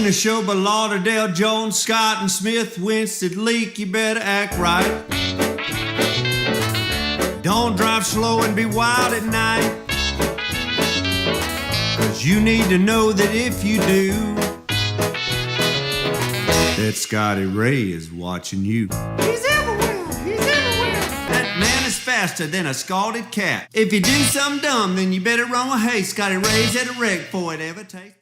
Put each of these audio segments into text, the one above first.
the show by Lauderdale, Jones, Scott, and Smith, Winston, Leak. You better act right. Don't drive slow and be wild at night, 'cause you need to know that if you do, that Scotty Ray is watching you. He's everywhere, he's everywhere. That man is faster than a scalded cat. If you do something dumb, then you better run with haste. Scotty Ray's at a wreck before it ever takes place.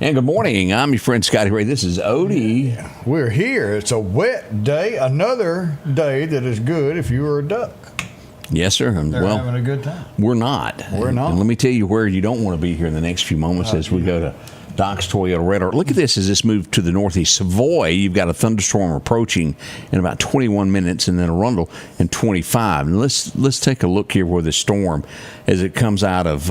And good morning. I'm your friend Scotty Ray. This is Odie. We're here. It's a wet day. Another day that is good if you were a duck. Yes, sir. And, They're having a good time. We're not. We're not. And let me tell you where you don't want to be here in the next few moments as we go to Doc's Toyota Red Alert. Look at this as this moves to the northeast. Savoy, you've got a thunderstorm approaching in about 21 minutes and then Arundel in 25. And let's take a look here where the storm, as it comes out of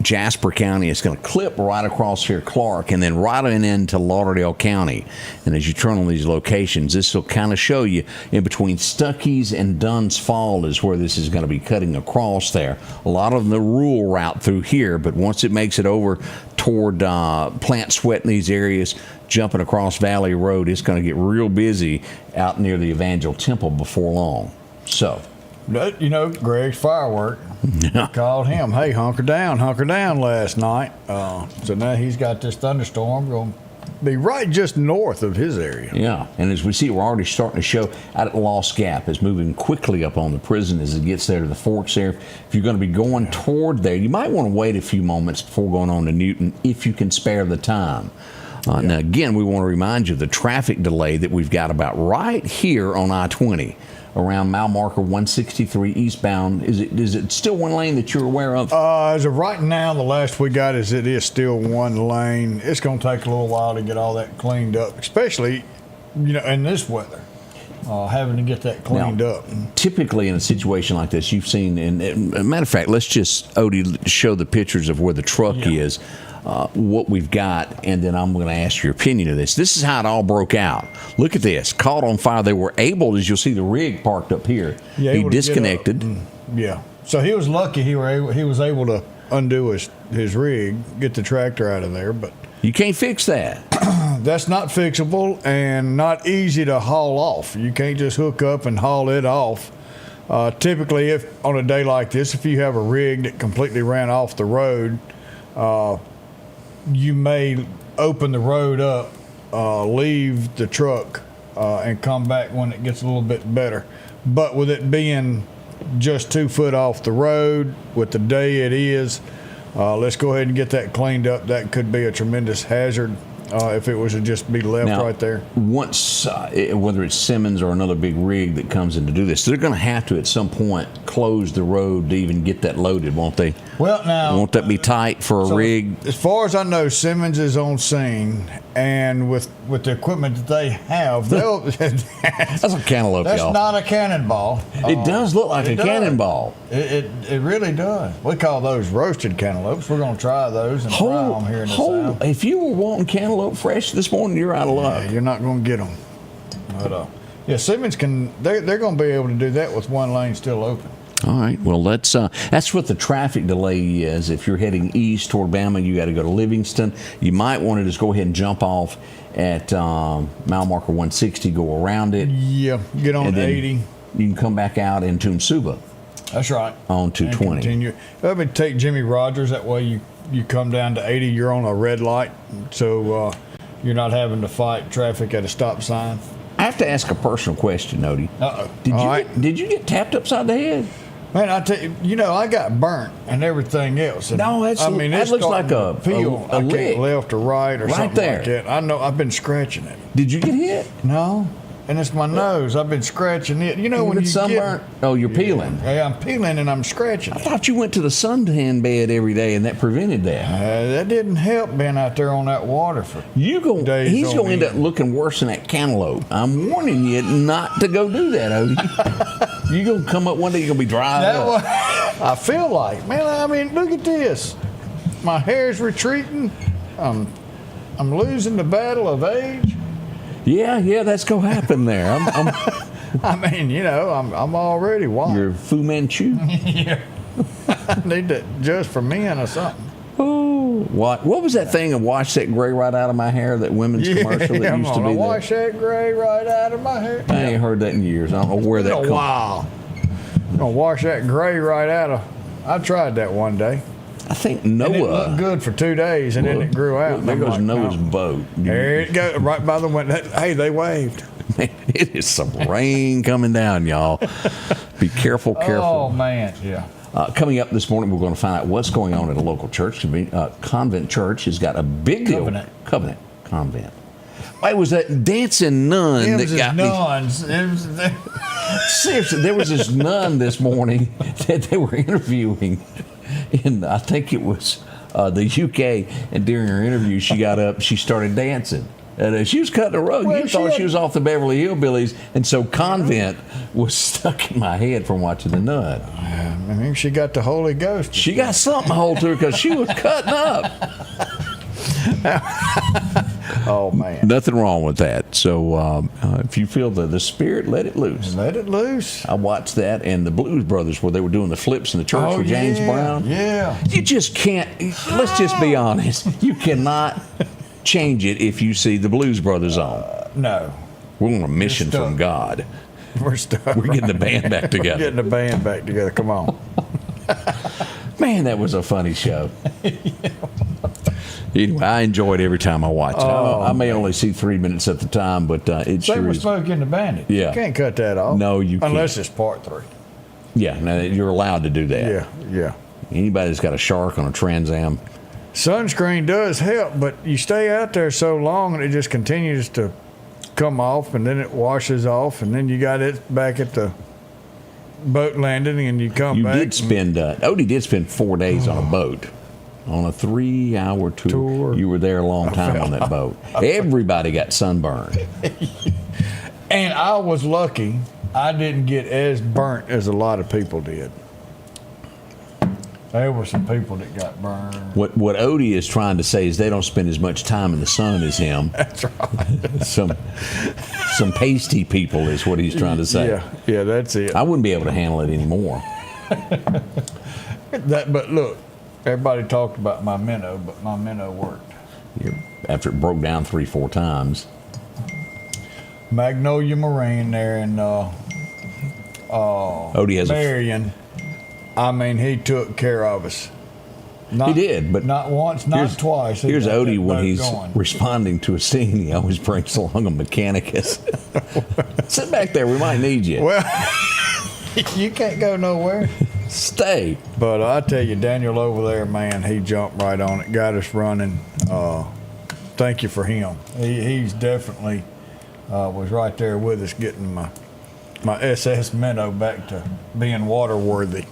Jasper County, it's going to clip right across here Clark and then right on into Lauderdale County. And as you turn on these locations, this will kind of show you in between Stuckey's and Dunn's Fall is where this is going to be cutting across there. A lot of the rural route through here, but once it makes it over toward Plant Sweat in these areas, jumping across Valley Road, it's going to get real busy out near the Evangel Temple before long. So, You know, Greg's firework called him, hey, hunker down last night. So now he's got this thunderstorm going to be right just north of his area. Yeah, and as we see, we're already starting to show out at the Lost Gap. It's moving quickly up on the prison as it gets there to the forks there. If you're going to be going toward there, you might want to wait a few moments before going on to Newton if you can spare the time. Now, again, we want to remind you of the traffic delay that we've got about right here on I-20 around mile marker 163 eastbound. Is it still one lane that you're aware of? As of right now, the last we got is it is still one lane. It's going to take a little while to get all that cleaned up, especially, in this weather. Having to get that cleaned up. Typically in a situation like this, you've seen, and matter of fact, let's just, Odie, show the pictures of where the truck is, what we've got, and then I'm going to ask your opinion of this. This is how it all broke out. Look at this. Caught on fire. They were able, as you'll see, the rig parked up here. Yeah, he disconnected. So he was lucky he was able to undo his rig, get the tractor out of there, but you can't fix that. That's not fixable and not easy to haul off. You can't just hook up and haul it off. Typically, if on a day like this, if you have a rig that completely ran off the road, you may open the road up, leave the truck, and come back when it gets a little bit better. But with it being just 2 foot off the road, with the day it is, let's go ahead and get that cleaned up. That could be a tremendous hazard if it was to just be left right there. Once, whether it's Simmons or another big rig that comes in to do this, they're going to have to at some point close the road to even get that loaded, won't they? Well, now, won't that be tight for a rig? As far as I know, Simmons is on scene, and with the equipment that they have, they'll. That's a cantaloupe, That's y'all. not a cannonball. It does look like a cannonball. It really does. We call those roasted cantaloupes. We're going to try those and fry them here in the South. If you were wanting cantaloupe fresh this morning, you're out of luck. Yeah, you're not going to get them. But, Simmons can. They're going to be able to do that with one lane still open. All right. Well, that's what the traffic delay is. If you're heading east toward Bama, you got to go to Livingston. You might want to just go ahead and jump off at mile marker 160, go around it. Yeah, get on 80. You can come back out in Toomsuba. That's right. On 220. Continue. Let me take Jimmy Rogers. That way you come down to 80. You're on a red light, so you're not having to fight traffic at a stop sign. I have to ask a personal question, Odie. Did you get tapped upside the head? Man, I tell you, I got burnt and everything else. And no, that looks like a peel. I can't left or right or something there. Like that. I know. I've been scratching it. Did you get hit? No. And it's my nose. I've been scratching it. When you sunburnt? You're peeling. Yeah, I'm peeling and I'm scratching it. I thought you went to the suntan bed every day and that prevented that. That didn't help being out there on that water for days. He's going to end up looking worse than that cantaloupe. I'm warning you not to go do that, Odie. You're going to come up one day, you're going to be dried up. I feel like, man, look at this. My hair's retreating. I'm losing the battle of age. Yeah, that's gonna happen there. I'm already white. You're Fu Manchu. Yeah. I need to adjust for men or something. Oh, What was that thing of wash that gray right out of my hair, that women's commercial that used to be there? Wash that gray right out of my hair. I ain't heard that in years. I don't know where that comes from. Wow. I'm going to wash that gray right out of. I tried that one day. I think Noah. And it looked good for 2 days, and then it grew out. There goes Noah's boat. There it goes, right by the window. Hey, they waved. Man, it is some rain coming down, y'all. Be careful. Oh, man, yeah. Coming up this morning, we're going to find out what's going on at a local church. Convent Church has got a big deal. Convent. It was that dancing nun that got nuns. me. Seriously, there was this nun this morning that they were interviewing in, I think it was the UK, and during her interview, she got up, she started dancing. And she was cutting a rug. You thought she was off the Beverly Hillbillies, and so Convent was stuck in my head from watching the nun. I mean, she got the Holy Ghost. She got something hold to her because she was cutting up. Oh, man. Nothing wrong with that. So if you feel the Spirit, let it loose. Let it loose. I watched that, and the Blues Brothers, where they were doing the flips in the church with James Brown. Yeah. You just can't, let's just be honest, you cannot change it if you see the Blues Brothers on. No. We're on a mission from God. We're stuck. We're getting the band back together. Getting the band back together. Come on. Man, that was a funny show. Anyway, I enjoyed every time I watched it. I may only see 3 minutes at the time, but it sure They were is. smoking the bandit. Yeah. You can't cut that off. No, you can't. Unless it's part 3. Yeah, now you're allowed to do that. Yeah. Anybody that's got a shark on a Trans Am. Sunscreen does help, but you stay out there so long and it just continues to come off, and then it washes off, and then you got it back at the boat landing, and you come back. Odie did spend 4 days on a boat. On a 3-hour tour. You were there a long time on that boat. Everybody got sunburned. And I was lucky. I didn't get as burnt as a lot of people did. There were some people that got burned. What Odie is trying to say is they don't spend as much time in the sun as him. That's right. some pasty people is what he's trying to say. Yeah, that's it. I wouldn't be able to handle it anymore. But look, everybody talked about my minnow, but my minnow worked. After it broke down 3-4 times. Magnolia Marine there in Odie has Marion. I mean, he took care of us. He did, but not once, not twice. Here's Odie when he's responding to a scene. He always brings along a mechanicus. Sit back there. We might need you. Well, you can't go nowhere. Stay. But I tell you, Daniel over there, man, he jumped right on it, got us running. Thank you for him. He's definitely was right there with us, getting my SS Minnow back to being water-worthy.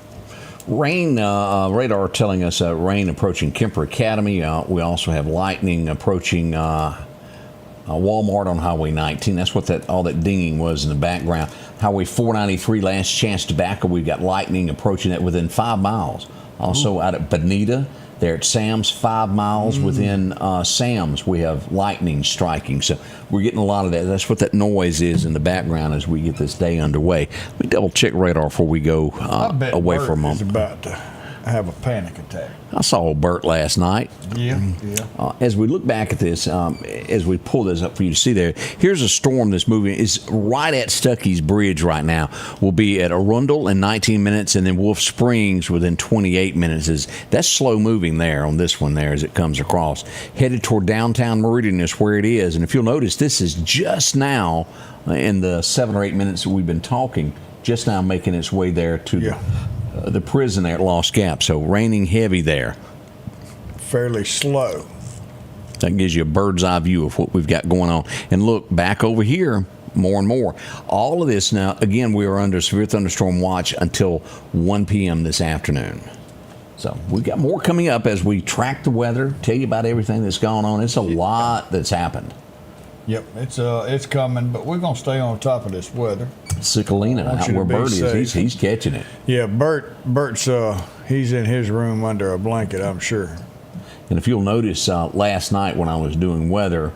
Rain, radar telling us rain approaching Kemper Academy. We also have lightning approaching Walmart on Highway 19. That's what all that dinging was in the background. Highway 493, Last Chance Tobacco. We've got lightning approaching that within 5 miles. Also out at Bonita, there at Sam's, 5 miles within Sam's, we have lightning striking. So we're getting a lot of that. That's what that noise is in the background as we get this day underway. Let me double check radar before we go away for a moment. He's about to have a panic attack. I saw old Bert last night. Yeah. As we look back at this, as we pull this up for you to see there, here's a storm that's moving. It's right at Stuckey's Bridge right now. We'll be at Arundel in 19 minutes, and then Wolf Springs within 28 minutes. That's slow moving there on this one there as it comes across. Headed toward downtown Meridian is where it is. And if you'll notice, this is just now, in the 7 or 8 minutes that we've been talking, just now making its way there to the prison there at Lost Gap. So raining heavy there. Fairly slow. That gives you a bird's eye view of what we've got going on. And look, back over here, more and more. All of this now, again, we are under severe thunderstorm watch until 1 p.m. this afternoon. So we've got more coming up as we track the weather, tell you about everything that's going on. It's a lot that's happened. Yep, it's coming, but we're going to stay on top of this weather. Cicalina, out where Bert is, he's catching it. Yeah, Bert's he's in his room under a blanket, I'm sure. And if you'll notice, last night when I was doing weather,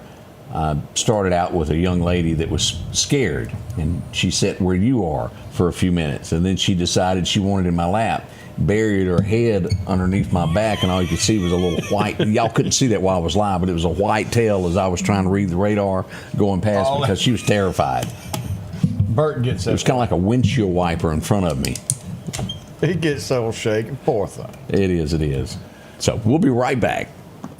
started out with a young lady that was scared, and she sat where you are for a few minutes, and then she decided she wanted in my lap, buried her head underneath my back, and all you could see was a little white. Y'all couldn't see that while I was live, but it was a white tail as I was trying to read the radar going past because she was terrified. Bert gets that. It was kind of like a windshield wiper in front of me. He gets so shaken. Poor thing. It is. So we'll be right back.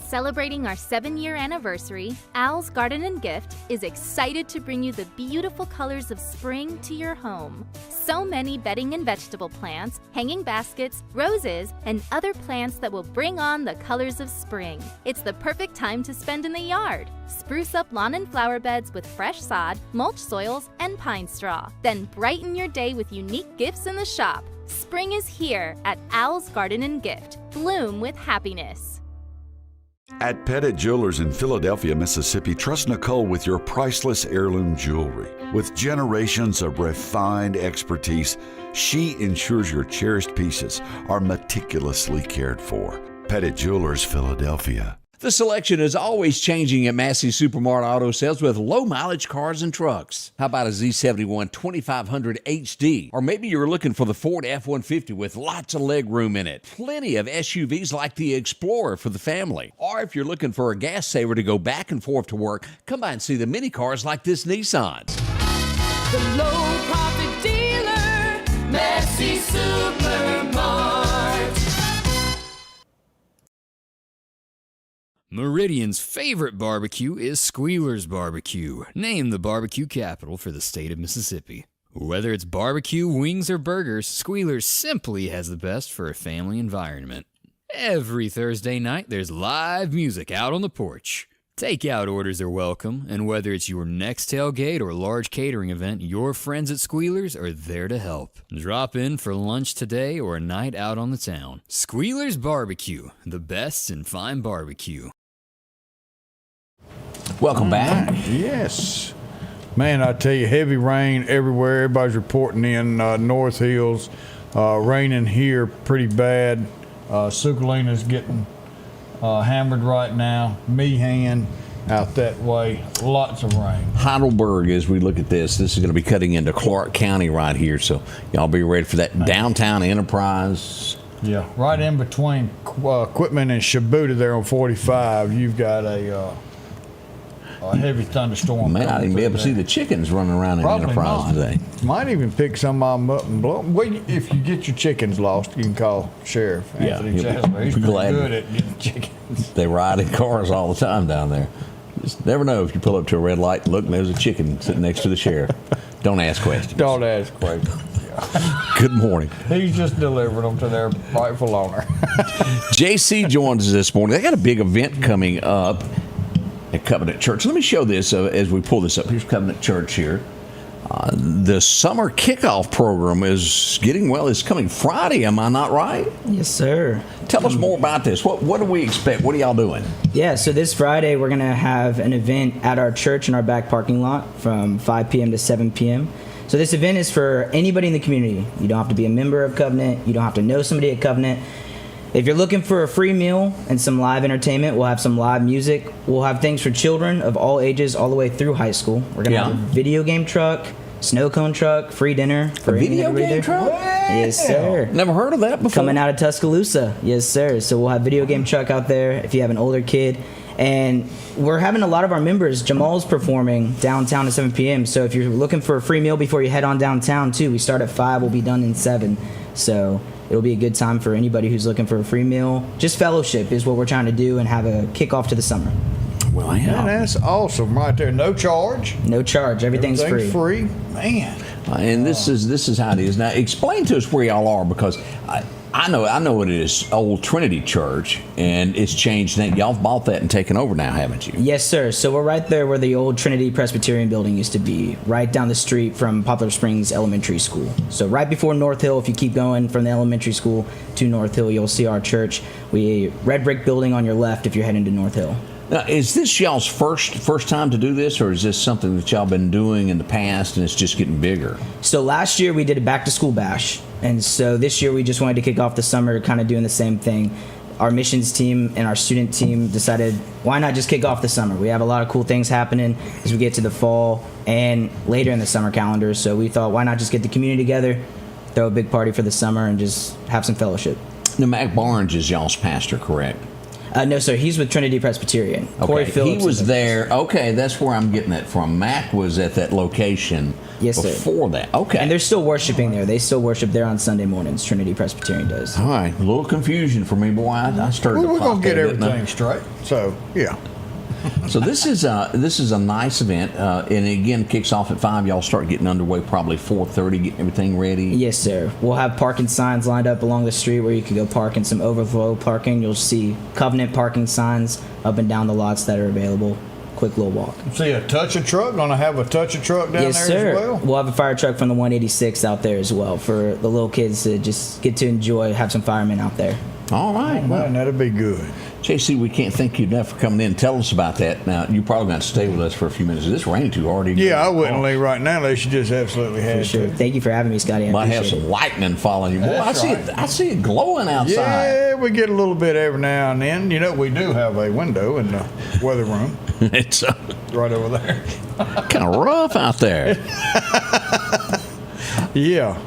Celebrating our 7-year anniversary, Al's Garden and Gift is excited to bring you the beautiful colors of spring to your home. So many bedding and vegetable plants, hanging baskets, roses, and other plants that will bring on the colors of spring. It's the perfect time to spend in the yard. Spruce up lawn and flower beds with fresh sod, mulch soils, and pine straw. Then brighten your day with unique gifts in the shop. Spring is here at Al's Garden and Gift. Bloom with happiness. At Pettit Jewelers in Philadelphia, Mississippi, trust Nicole with your priceless heirloom jewelry. With generations of refined expertise, she ensures your cherished pieces are meticulously cared for. Pettit Jewelers, Philadelphia. The selection is always changing at Massey Supermart Auto Sales with low-mileage cars and trucks. How about a Z71 2500 HD? Or maybe you're looking for the Ford F-150 with lots of leg room in it. Plenty of SUVs like the Explorer for the family. Or if you're looking for a gas saver to go back and forth to work, come by and see the mini cars like this Nissan. The low-profit dealer, Massey Supermart. Meridian's favorite barbecue is Squealer's Barbecue, named the barbecue capital for the state of Mississippi. Whether it's barbecue, wings, or burgers, Squealer's simply has the best for a family environment. Every Thursday night, there's live music out on the porch. Takeout orders are welcome, and whether it's your next tailgate or large catering event, your friends at Squealer's are there to help. Drop in for lunch today or a night out on the town. Squealer's Barbecue, the best in fine barbecue. Welcome back. Yes. Man, I tell you, heavy rain everywhere. Everybody's reporting in North Hills. Raining here pretty bad. Sukalina's getting hammered right now. Meehan out that way. Lots of rain. Heidelberg, as we look at this is going to be cutting into Clark County right here. So y'all be ready for that downtown Enterprise. Yeah, right in between Quitman and Shubuta there on 45, you've got a heavy thunderstorm. Man, I didn't be able to see the chickens running around in Enterprise today. Might even pick some of them up and blow them. Well, if you get your chickens lost, you can call Sheriff Anthony Jasper. He's pretty good at getting chickens. They ride in cars all the time down there. Just never know if you pull up to a red light and look, and there's a chicken sitting next to the sheriff. Don't ask questions. Don't ask questions. Good morning. He's just delivering them to their rightful owner. JC joins us this morning. They got a big event coming up at Covenant Church. Let me show this as we pull this up. Here's Covenant Church here. The summer kickoff program is getting it's coming Friday, am I not right? Yes, sir. Tell us more about this. What do we expect? What are y'all doing? Yeah, so this Friday we're going to have an event at our church in our back parking lot from 5 p.m. to 7 p.m. So this event is for anybody in the community. You don't have to be a member of Covenant. You don't have to know somebody at Covenant. If you're looking for a free meal and some live entertainment, we'll have some live music. We'll have things for children of all ages all the way through high school. We're going to have a video game truck, snow cone truck, free dinner. For a video game truck? Yes, sir. Never heard of that before. Coming out of Tuscaloosa. Yes, sir. So we'll have video game truck out there if you have an older kid. And we're having a lot of our members. Jamal's performing downtown at 7 p.m. So if you're looking for a free meal before you head on downtown, too, we start at 5. We'll be done in 7. So it'll be a good time for anybody who's looking for a free meal. Just fellowship is what we're trying to do and have a kickoff to the summer. Well, yeah. Man, that's awesome right there. No charge. No charge. Everything's free. Man. And this is how it is. Now, explain to us where y'all are, because I know it is Old Trinity Church, and it's changed. Y'all bought that and taken over now, haven't you? Yes, sir. So we're right there where the old Trinity Presbyterian building used to be, right down the street from Poplar Springs Elementary School. So right before North Hill, if you keep going from the elementary school to North Hill, you'll see our church. Red brick building on your left if you're heading to North Hill. Now, is this y'all's first time to do this, or is this something that y'all been doing in the past and it's just getting bigger? So last year we did a back to school bash, and so this year we just wanted to kick off the summer kind of doing the same thing. our missions team and our student team decided, why not just kick off the summer? We have a lot of cool things happening as we get to the fall and later in the summer calendar. So we thought, why not just get the community together, throw a big party for the summer, and just have some fellowship. Now, Mac Barnes is y'all's pastor, correct? No, sir. He's with Trinity Presbyterian. Corey Okay, Phillips he was is there. Okay, that's where I'm getting that from. Mac was at that location Yes, sir. before that. Okay. And they're still worshiping there. They still worship there on Sunday mornings. Trinity Presbyterian does. All right, a little confusion for me, boy. I started to We're pop going to get there, didn't I? everything straight. So, yeah. So this is a nice event, and again kicks off at 5. Y'all start getting underway probably 4:30, getting everything ready. Yes, sir. We'll have parking signs lined up along the street where you can go park, and some overflow parking. You'll see covenant parking signs up and down the lots that are available. Quick little walk. See a touch of truck? Going to have a touch of truck down Yes, there sir. as well? We'll have a fire truck from the 186 out there as well for the little kids to just get to enjoy, have some firemen out there. All right. Man, Well, that'll be good. JC, we can't thank you enough for coming in and telling us about that. Now, you probably got to stay with us for a few minutes. It's raining too hard. Yeah, I wouldn't leave right now unless you just absolutely For had sure. to. Thank you for having me, Scotty. I Might have appreciate some it. lightning following you. Boy, That's right. I see it glowing outside. Yeah, we get a little bit every now and then. You know, we do have a window in the weather room It's right over there. kind of rough out there. Yeah,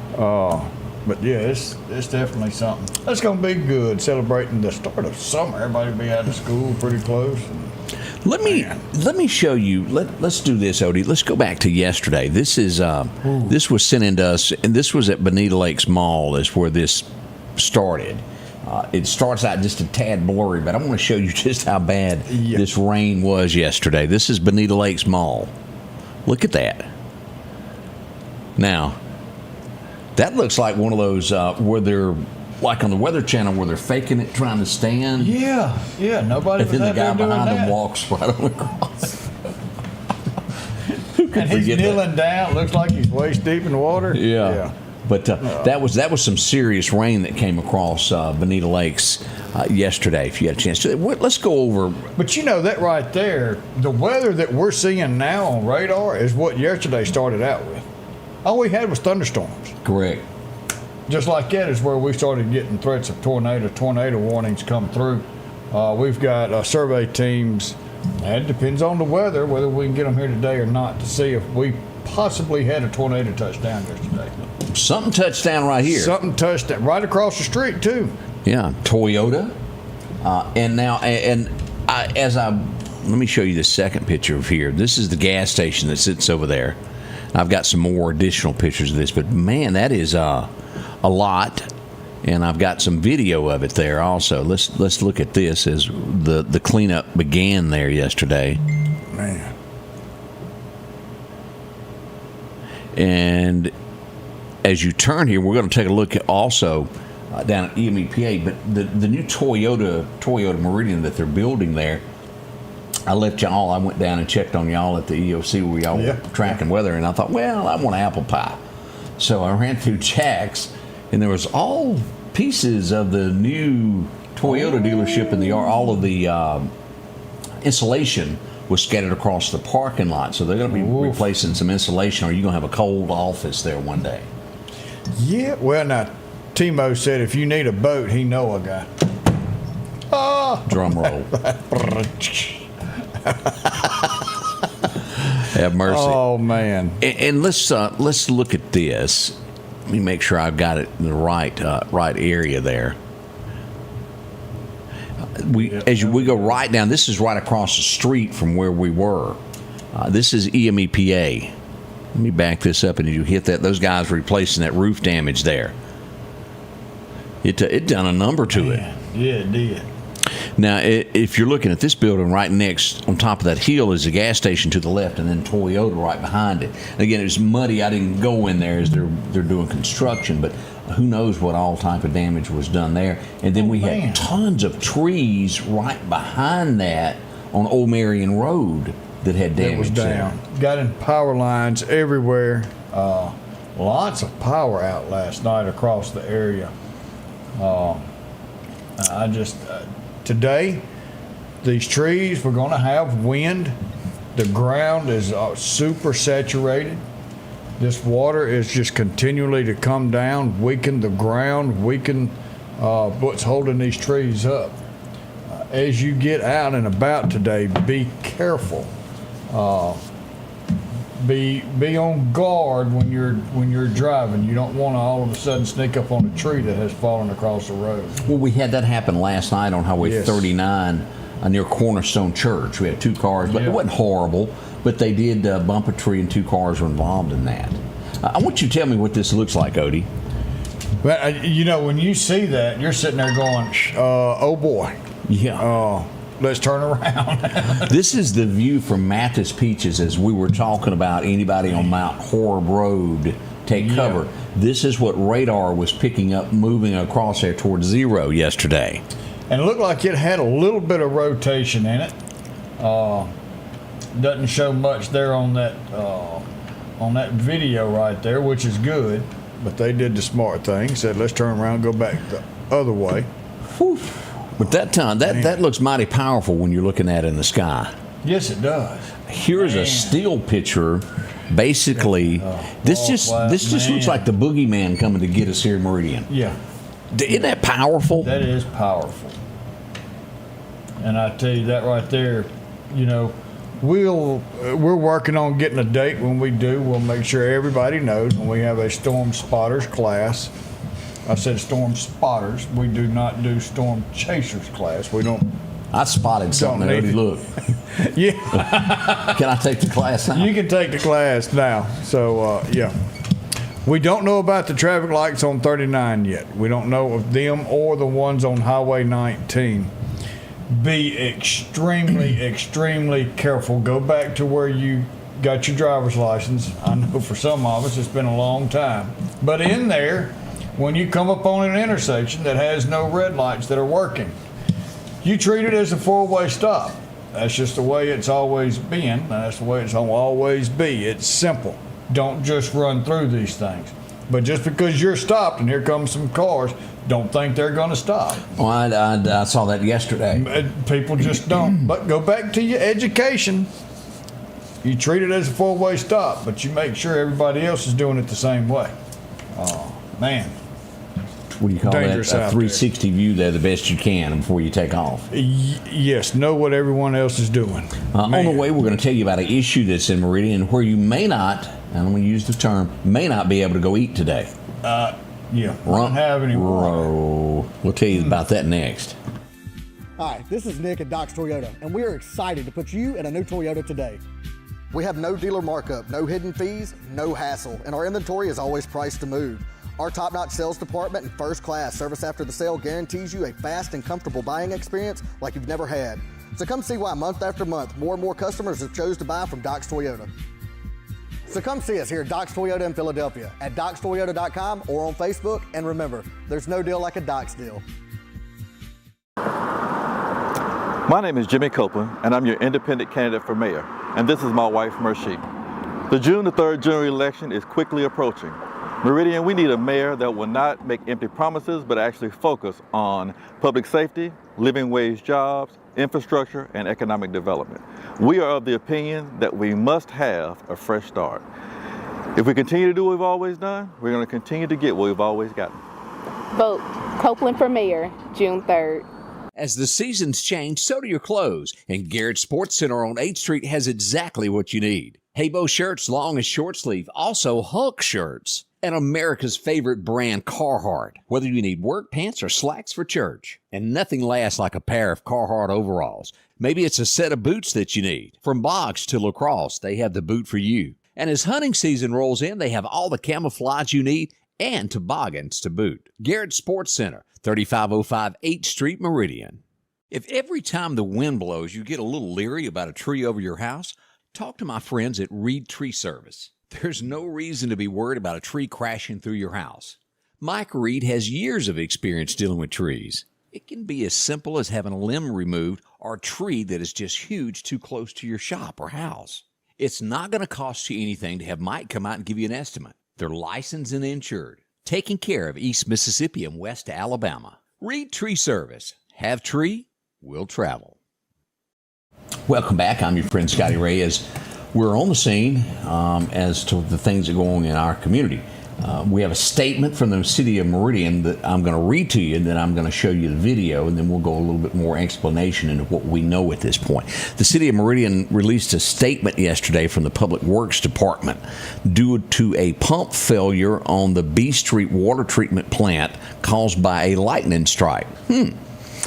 but yeah, it's definitely something. That's gonna be good. Celebrating the start of summer. Everybody will be out of school pretty close. Let me show you. Let's do this, Odie. Let's go back to yesterday. This is this was sent in to us, and this was at Bonita Lakes Mall. Is where this started. It starts out just a tad blurry, but I want to show you just how bad this rain was yesterday. This is Bonita Lakes Mall. Look at that. Now, that looks like one of those where they're like on the Weather Channel where they're faking it, trying to stand. Yeah, nobody And was then the out there guy doing behind that. him walks right on across. Who could And he's forget that? kneeling down. Looks like he's waist deep in the water. Yeah. But that was some serious rain that came across Bonita Lakes yesterday. If you had a chance to, let's go over. But you know that right there, the weather that we're seeing now on radar is what yesterday started out with. All we had was thunderstorms. Correct. Just like that is where we started getting threats of tornado warnings come through. We've got survey teams, and it depends on the weather, whether we can get them here today or not, to see if we possibly had a tornado touchdown yesterday. Something touched down right here. Something touched that right across the street, too. Yeah, Toyota. And now, let me show you the second picture of here. This is the gas station that sits over there. I've got some more additional pictures of this, but man, that is a lot. And I've got some video of it there also. Let's look at this as the cleanup began there yesterday. Man. And as you turn here, we're going to take a look at also down at EMEPA, but the new Toyota Meridian that they're building there. I went down and checked on y'all at the EOC where y'all were tracking weather, and I thought, well, I want apple pie. So I ran through Jack's, and there was all pieces of the new Toyota dealership in the yard. All of the insulation was scattered across the parking lot. So they're going to be replacing some insulation, or you're going to have a cold office there one day. Yeah, well, now, Timo said if you need a boat, he know a guy. Drum roll. Have mercy. Oh, man. And let's look at this. Let me make sure I've got it in the right area there. We go right down. This is right across the street from where we were. This is EMEPA. Let me back this up, and as you hit that, those guys replacing that roof damage there. It done a number to it. Yeah, it did. Now, if you're looking at this building, right next on top of that hill is the gas station to the left, and then Toyota right behind it. And again, it's muddy. I didn't go in there as they're doing construction, but who knows what all type of damage was done there. And then we had tons of trees right behind that on Old Marion Road that had damage. It was down. Got in power lines everywhere. Lots of power out last night across the area. Today, these trees, we're going to have wind. The ground is super saturated. This water is just continually to come down, weaken the ground, weaken what's holding these trees up. As you get out and about today, be careful. Be on guard when you're driving. You don't want to all of a sudden sneak up on a tree that has fallen across the road. Well, we had that happen last night on Highway 39 near Cornerstone Church. We had 2 cars, but it wasn't horrible. But they did bump a tree, and 2 cars were involved in that. I want you to tell me what this looks like, Odie. Well, when you see that, you're sitting there going, "Oh boy." Yeah. Let's turn around. This is the view from Mathis Peaches as we were talking about anybody on Mount Horeb Road take cover. This is what radar was picking up moving across there towards 0 yesterday. And it looked like it had a little bit of rotation in it. Doesn't show much there on that video right there, which is good. But they did the smart thing. Said, let's turn around and go back the other way. Whew. But that time, that looks mighty powerful when you're looking at it in the sky. Yes, it does. Here's a still picture. Basically, this just looks like the boogeyman coming to get us here in Meridian. Yeah. Isn't that powerful? That is powerful. And I tell you that right there, we're working on getting a date. When we do, we'll make sure everybody knows when we have a storm spotters class. I said storm spotters. We do not do storm chasers class. We don't. I spotted something there. Look. Yeah. Can I take the class now? You can take the class now. So, we don't know about the traffic lights on 39 yet. We don't know of them or the ones on Highway 19. Be extremely, extremely careful. Go back to where you got your driver's license. I know for some of us it's been a long time. But in there, when you come up on an intersection that has no red lights that are working, you treat it as a 4-way stop. That's just the way it's always been. That's the way it's going to always be. It's simple. Don't just run through these things. But just because you're stopped and here comes some cars, don't think they're going to stop. Well, I saw that yesterday. People just don't. But go back to your education. You treat it as a 4-way stop, but you make sure everybody else is doing it the same way. Oh, man. What do you call Dangerous that? A 360 view there the best you can before you take off. Yes, know what everyone else is doing. On the way, we're going to tell you about an issue that's in Meridian where you may not, and I'm going to use the term, may not be able to go eat today. Yeah, don't have any water. We'll tell you about that next. Hi, this is Nick at Doc's Toyota, and we are excited to put you in a new Toyota today. We have no dealer markup, no hidden fees, no hassle, and our inventory is always priced to move. Our top-notch sales department and first-class service after the sale guarantees you a fast and comfortable buying experience like you've never had. So come see why month after month, more and more customers have chose to buy from Doc's Toyota. So come see us here at Doc's Toyota in Philadelphia at docstoyota.com or on Facebook. And remember, there's no deal like a Doc's deal. My name is Jimmy Copeland, and I'm your independent candidate for mayor. And this is my wife, Mercy. The June the 3rd general election is quickly approaching. Meridian, we need a mayor that will not make empty promises, but actually focus on public safety, living wage jobs, infrastructure, and economic development. We are of the opinion that we must have a fresh start. If we continue to do what we've always done, we're going to continue to get what we've always gotten. Vote Copeland for mayor, June 3rd. As the seasons change, so do your clothes, and Garrett Sports Center on 8th Street has exactly what you need. Haybo shirts, long and short sleeve, also Hulk shirts, and America's favorite brand, Carhartt. Whether you need work pants or slacks for church, and nothing lasts like a pair of Carhartt overalls. Maybe it's a set of boots that you need. From box to lacrosse, they have the boot for you. And as hunting season rolls in, they have all the camouflage you need and toboggans to boot. Garrett Sports Center, 3505 8th Street, Meridian. If every time the wind blows you get a little leery about a tree over your house, talk to my friends at Reed Tree Service. There's no reason to be worried about a tree crashing through your house. Mike Reed has years of experience dealing with trees. It can be as simple as having a limb removed or a tree that is just huge too close to your shop or house. It's not going to cost you anything to have Mike come out and give you an estimate. They're licensed and insured, taking care of East Mississippi and West Alabama. Reed Tree Service. Have tree, will travel. Welcome back. I'm your friend Scotty Ray. As we're on the scene as to the things that go on in our community. We have a statement from the city of Meridian that I'm going to read to you, and then I'm going to show you the video, and then we'll go a little bit more explanation into what we know at this point. The city of Meridian released a statement yesterday from the Public Works Department due to a pump failure on the B Street water treatment plant caused by a lightning strike.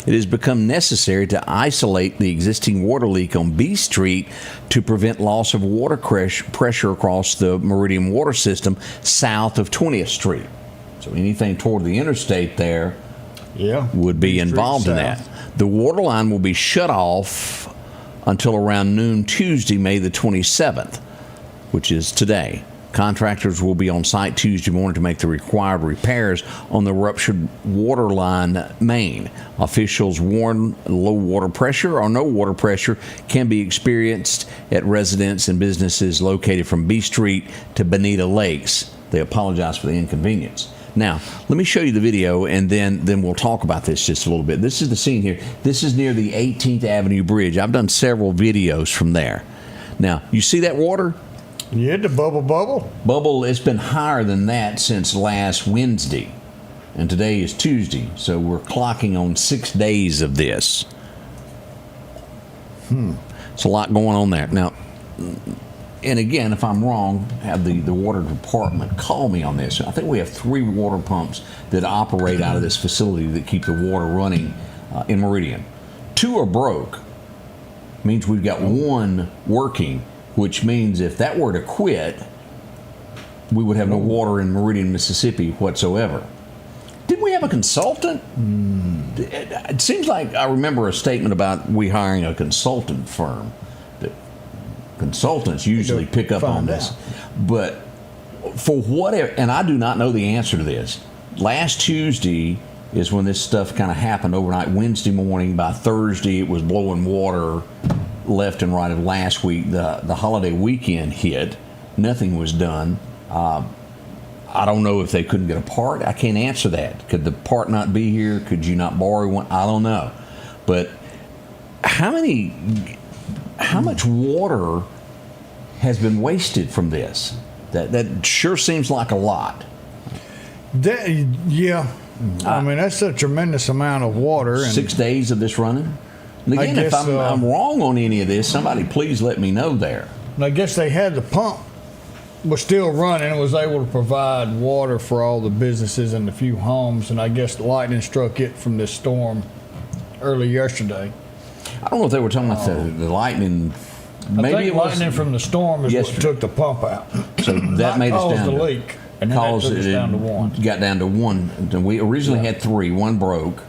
It has become necessary to isolate the existing water leak on B Street to prevent loss of water pressure across the Meridian water system south of 20th Street. So anything toward the interstate there would be involved in that. The water line will be shut off until around noon Tuesday, May the 27th, which is today. Contractors will be on site Tuesday morning to make the required repairs on the ruptured water line main. Officials warn low water pressure or no water pressure can be experienced at residents and businesses located from B Street to Bonita Lakes. They apologize for the inconvenience. Now, let me show you the video, and then we'll talk about this just a little bit. This is the scene here. This is near the 18th Avenue Bridge. I've done several videos from there. Now, you see that water? Yeah, the bubble. Bubble, it's been higher than that since last Wednesday. And today is Tuesday, so we're clocking on 6 days of this. It's a lot going on there. Now, and again, if I'm wrong, have the water department call me on this. I think we have 3 water pumps that operate out of this facility that keep the water running in Meridian. 2 are broke. Means we've got 1 working, which means if that were to quit, we would have no water in Meridian, Mississippi whatsoever. Didn't we have a consultant? It seems like I remember a statement about we hiring a consultant firm. That consultants usually pick up on this. But for whatever, and I do not know the answer to this. Last Tuesday is when this stuff kind of happened overnight. Wednesday morning, by Thursday, it was blowing water left and right of last week. The holiday weekend hit. Nothing was done. I don't know if they couldn't get a part. I can't answer that. Could the part not be here? Could you not borrow one? I don't know. But how much water has been wasted from this? That sure seems like a lot. I mean, that's a tremendous amount of water. And 6 days of this running? And again, if I'm wrong on any of this, somebody please let me know there. And I guess they had the pump was still running and was able to provide water for all the businesses and the few homes. And I guess lightning struck it from this storm early yesterday. I don't know if they were talking about the lightning. Maybe I think it was lightning from the storm is what took the pump out. So that made us down the leak. And then that took us down to 1. Got down to 1. We originally had 3. 1 broke.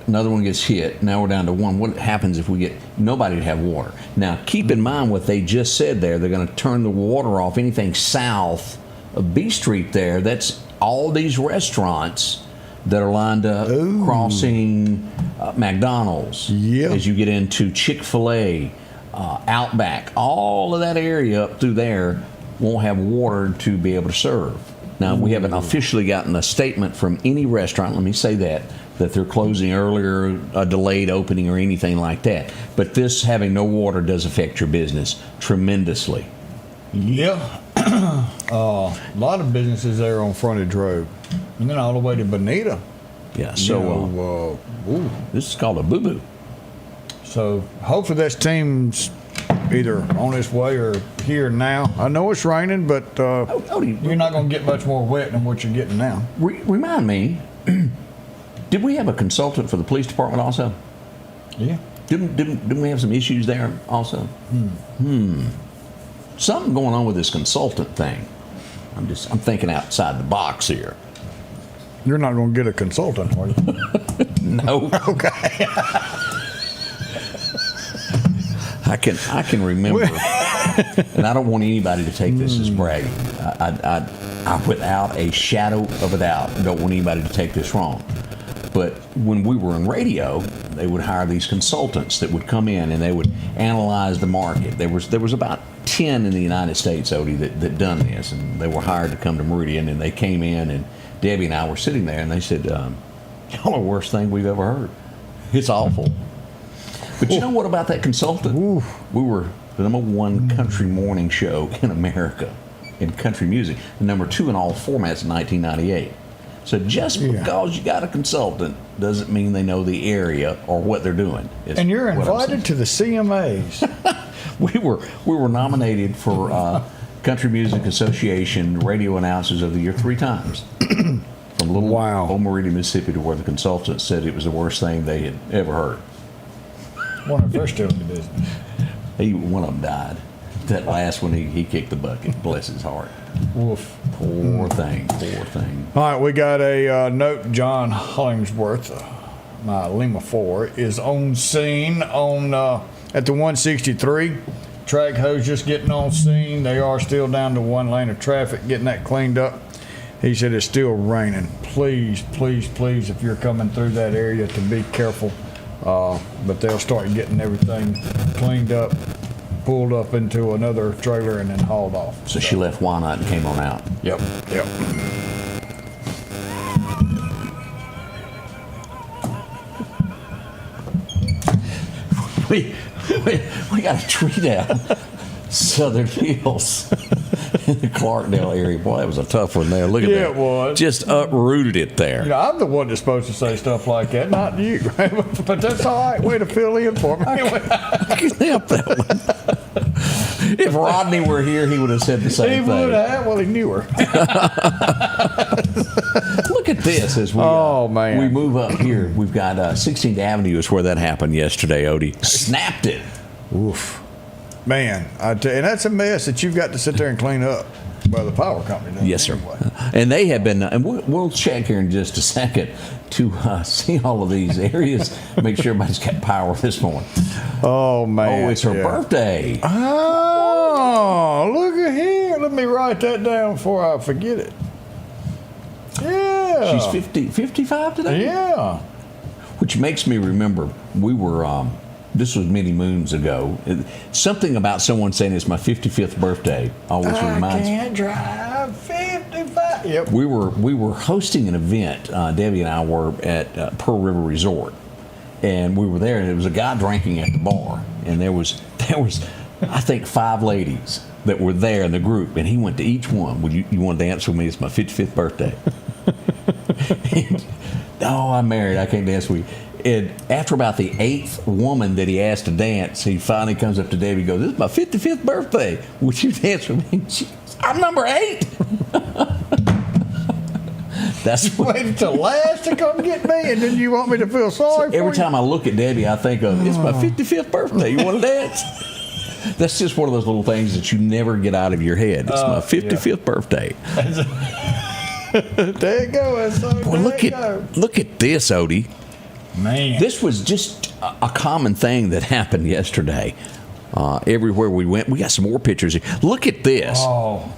Another one gets hit. Now we're down to 1. What happens if we get nobody to have water? Now, keep in mind what they just said there. They're going to turn the water off. Anything south of B Street there, that's all these restaurants that are lined up crossing McDonald's. As you get into Chick-fil-A, Outback, all of that area up through there won't have water to be able to serve. Now, we haven't officially gotten a statement from any restaurant, let me say that they're closing earlier, a delayed opening, or anything like that. But this having no water does affect your business tremendously. Yeah. A lot of businesses there on Frontage Road. And then all the way to Bonita. Yeah, so this is called a boo-boo. So hopefully this team's either on its way or here now. I know it's raining, but you're not going to get much more wet than what you're getting now. Remind me, did we have a consultant for the police department also? Yeah. Didn't we have some issues there also? Something going on with this consultant thing. I'm thinking outside the box here. You're not going to get a consultant, are you? No. Okay. I can remember, and I don't want anybody to take this as bragging. I without a shadow of a doubt, don't want anybody to take this wrong. But when we were in radio, they would hire these consultants that would come in and they would analyze the market. There was about 10 in the United States, Odie, that done this, and they were hired to come to Meridian, and they came in, and Debbie and I were sitting there, and they said, y'all are the worst thing we've ever heard. It's awful. But you know what about that consultant? We were the #1 country morning show in America. in country music, and number 2 in all formats in 1998. So just because you got a consultant doesn't mean they know the area or what they're doing. And you're invited to the CMAs. We were nominated for Country Music Association Radio Announcers of the Year 3 times. From little old Meridian, Mississippi, to where the consultant said it was the worst thing they had ever heard. One of the first in the business. One of them died. That last one, he kicked the bucket. Bless his heart. Woof. Poor thing. Poor thing. All right, we got a note. John Hollingsworth, my Lima 4, is on scene at the 163. Track hose just getting on scene. They are still down to 1 lane of traffic, getting that cleaned up. He said it's still raining. Please, please, please, if you're coming through that area, to be careful. But they'll start getting everything cleaned up, pulled up into another trailer, and then hauled off. So she left Wyandotte and came on out. Yep. We got a tree down Southern Hills in the Clarkdale area. Boy, that was a tough one there. Look at that. Yeah, it was. Just uprooted it there. You know, I'm the one that's supposed to say stuff like that, not you. But that's all right. Way to fill in for me. I can help that one. If Rodney were here, he would have said the same thing. He would have. Well, he knew her. Look at this as we we move up here. We've got 16th Avenue is where that happened yesterday, Odie. Snapped it. Oof. Man, I tell you, and that's a mess that you've got to sit there and clean up. Well, the power company does. Yes, sir. And they have been, and we'll check here in just a second to see all of these areas, make sure everybody's got power this morning. Oh, man. Oh, it's her birthday. Oh, look at here. Let me write that down before I forget it. Yeah. She's 55 today? Yeah. Which makes me remember, we were, this was many moons ago. Something about someone saying it's my 55th birthday always reminds me. I can't drive 55. Yep. We were hosting an event. Debbie and I were at Pearl River Resort, and we were there, and there was a guy drinking at the bar, and there was I think 5 ladies that were there in the group, and he went to each one. Would you want to dance with me? It's my 55th birthday. Oh, I'm married. I can't dance with you. And after about the 8th woman that he asked to dance, he finally comes up to Debbie and goes, "This is my 55th birthday. Would you dance with me?" I'm number 8. That's waiting till last to come get me, and then you want me to feel sorry for you? Every time I look at Debbie, I think of, it's my 55th birthday. You want to dance? That's just one of those little things that you never get out of your head. It's my 55th birthday. There you go. Boy, look at this, Odie. Man. This was just a common thing that happened yesterday. Everywhere we went, we got some more pictures here. Look at this. Oh.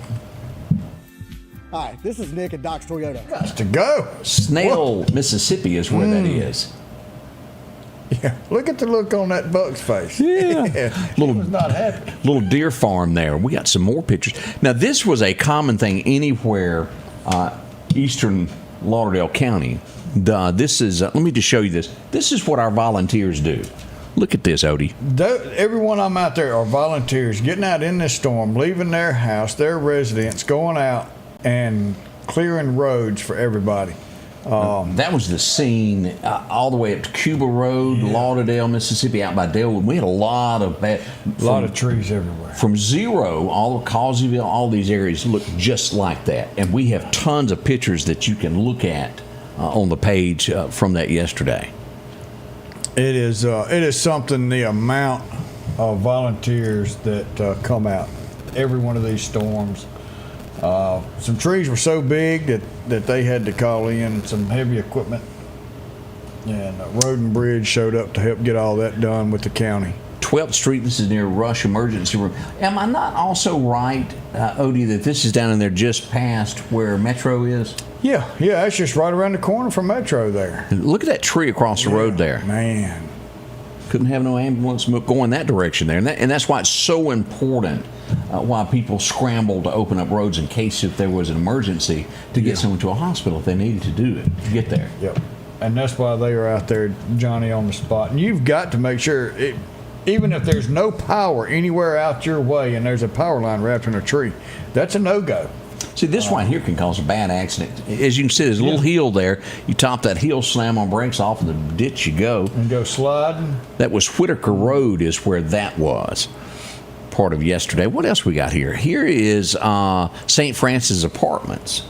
Hi, this is Nick at Doc's Toyota. Got to go. Snail, Mississippi is where that is. Yeah, look at the look on that buck's face. Yeah. He was not happy. Little deer farm there. We got some more pictures. Now, this was a common thing anywhere eastern Lauderdale County. This is, let me just show you this. This is what our volunteers do. Look at this, Odie. Everyone I'm out there are volunteers getting out in this storm, leaving their house, their residence, going out and clearing roads for everybody. That was the scene all the way up to Cuba Road, Lauderdale, Mississippi, out by Delwood. We had a lot of trees everywhere. From Zero, all of Collinsville, all these areas look just like that. And we have tons of pictures that you can look at on the page from that yesterday. It is something, the amount of volunteers that come out every one of these storms. Some trees were so big that they had to call in some heavy equipment, and Road and Bridge showed up to help get all that done with the county. 12th Street, this is near Rush Emergency Room. Am I not also right, Odie, that this is down in there just past where Metro is? Yeah, it's just right around the corner from Metro there. And look at that tree across the road there. Man. Couldn't have no ambulance going that direction there. And that's why it's so important, why people scramble to open up roads in case if there was an emergency to get someone to a hospital if they needed to do it, to get there. Yep. And that's why they are out there, Johnny, on the spot. And you've got to make sure, Even if there's no power anywhere out your way and there's a power line wrapped in a tree, that's a no-go. See, this right here can cause a bad accident. As you can see, there's a little hill there. You top that hill, slam on brakes, off in the ditch you go. And go sliding. That was Whitaker Road is where that was. Part of yesterday. What else we got here? Here is St. Francis Apartments.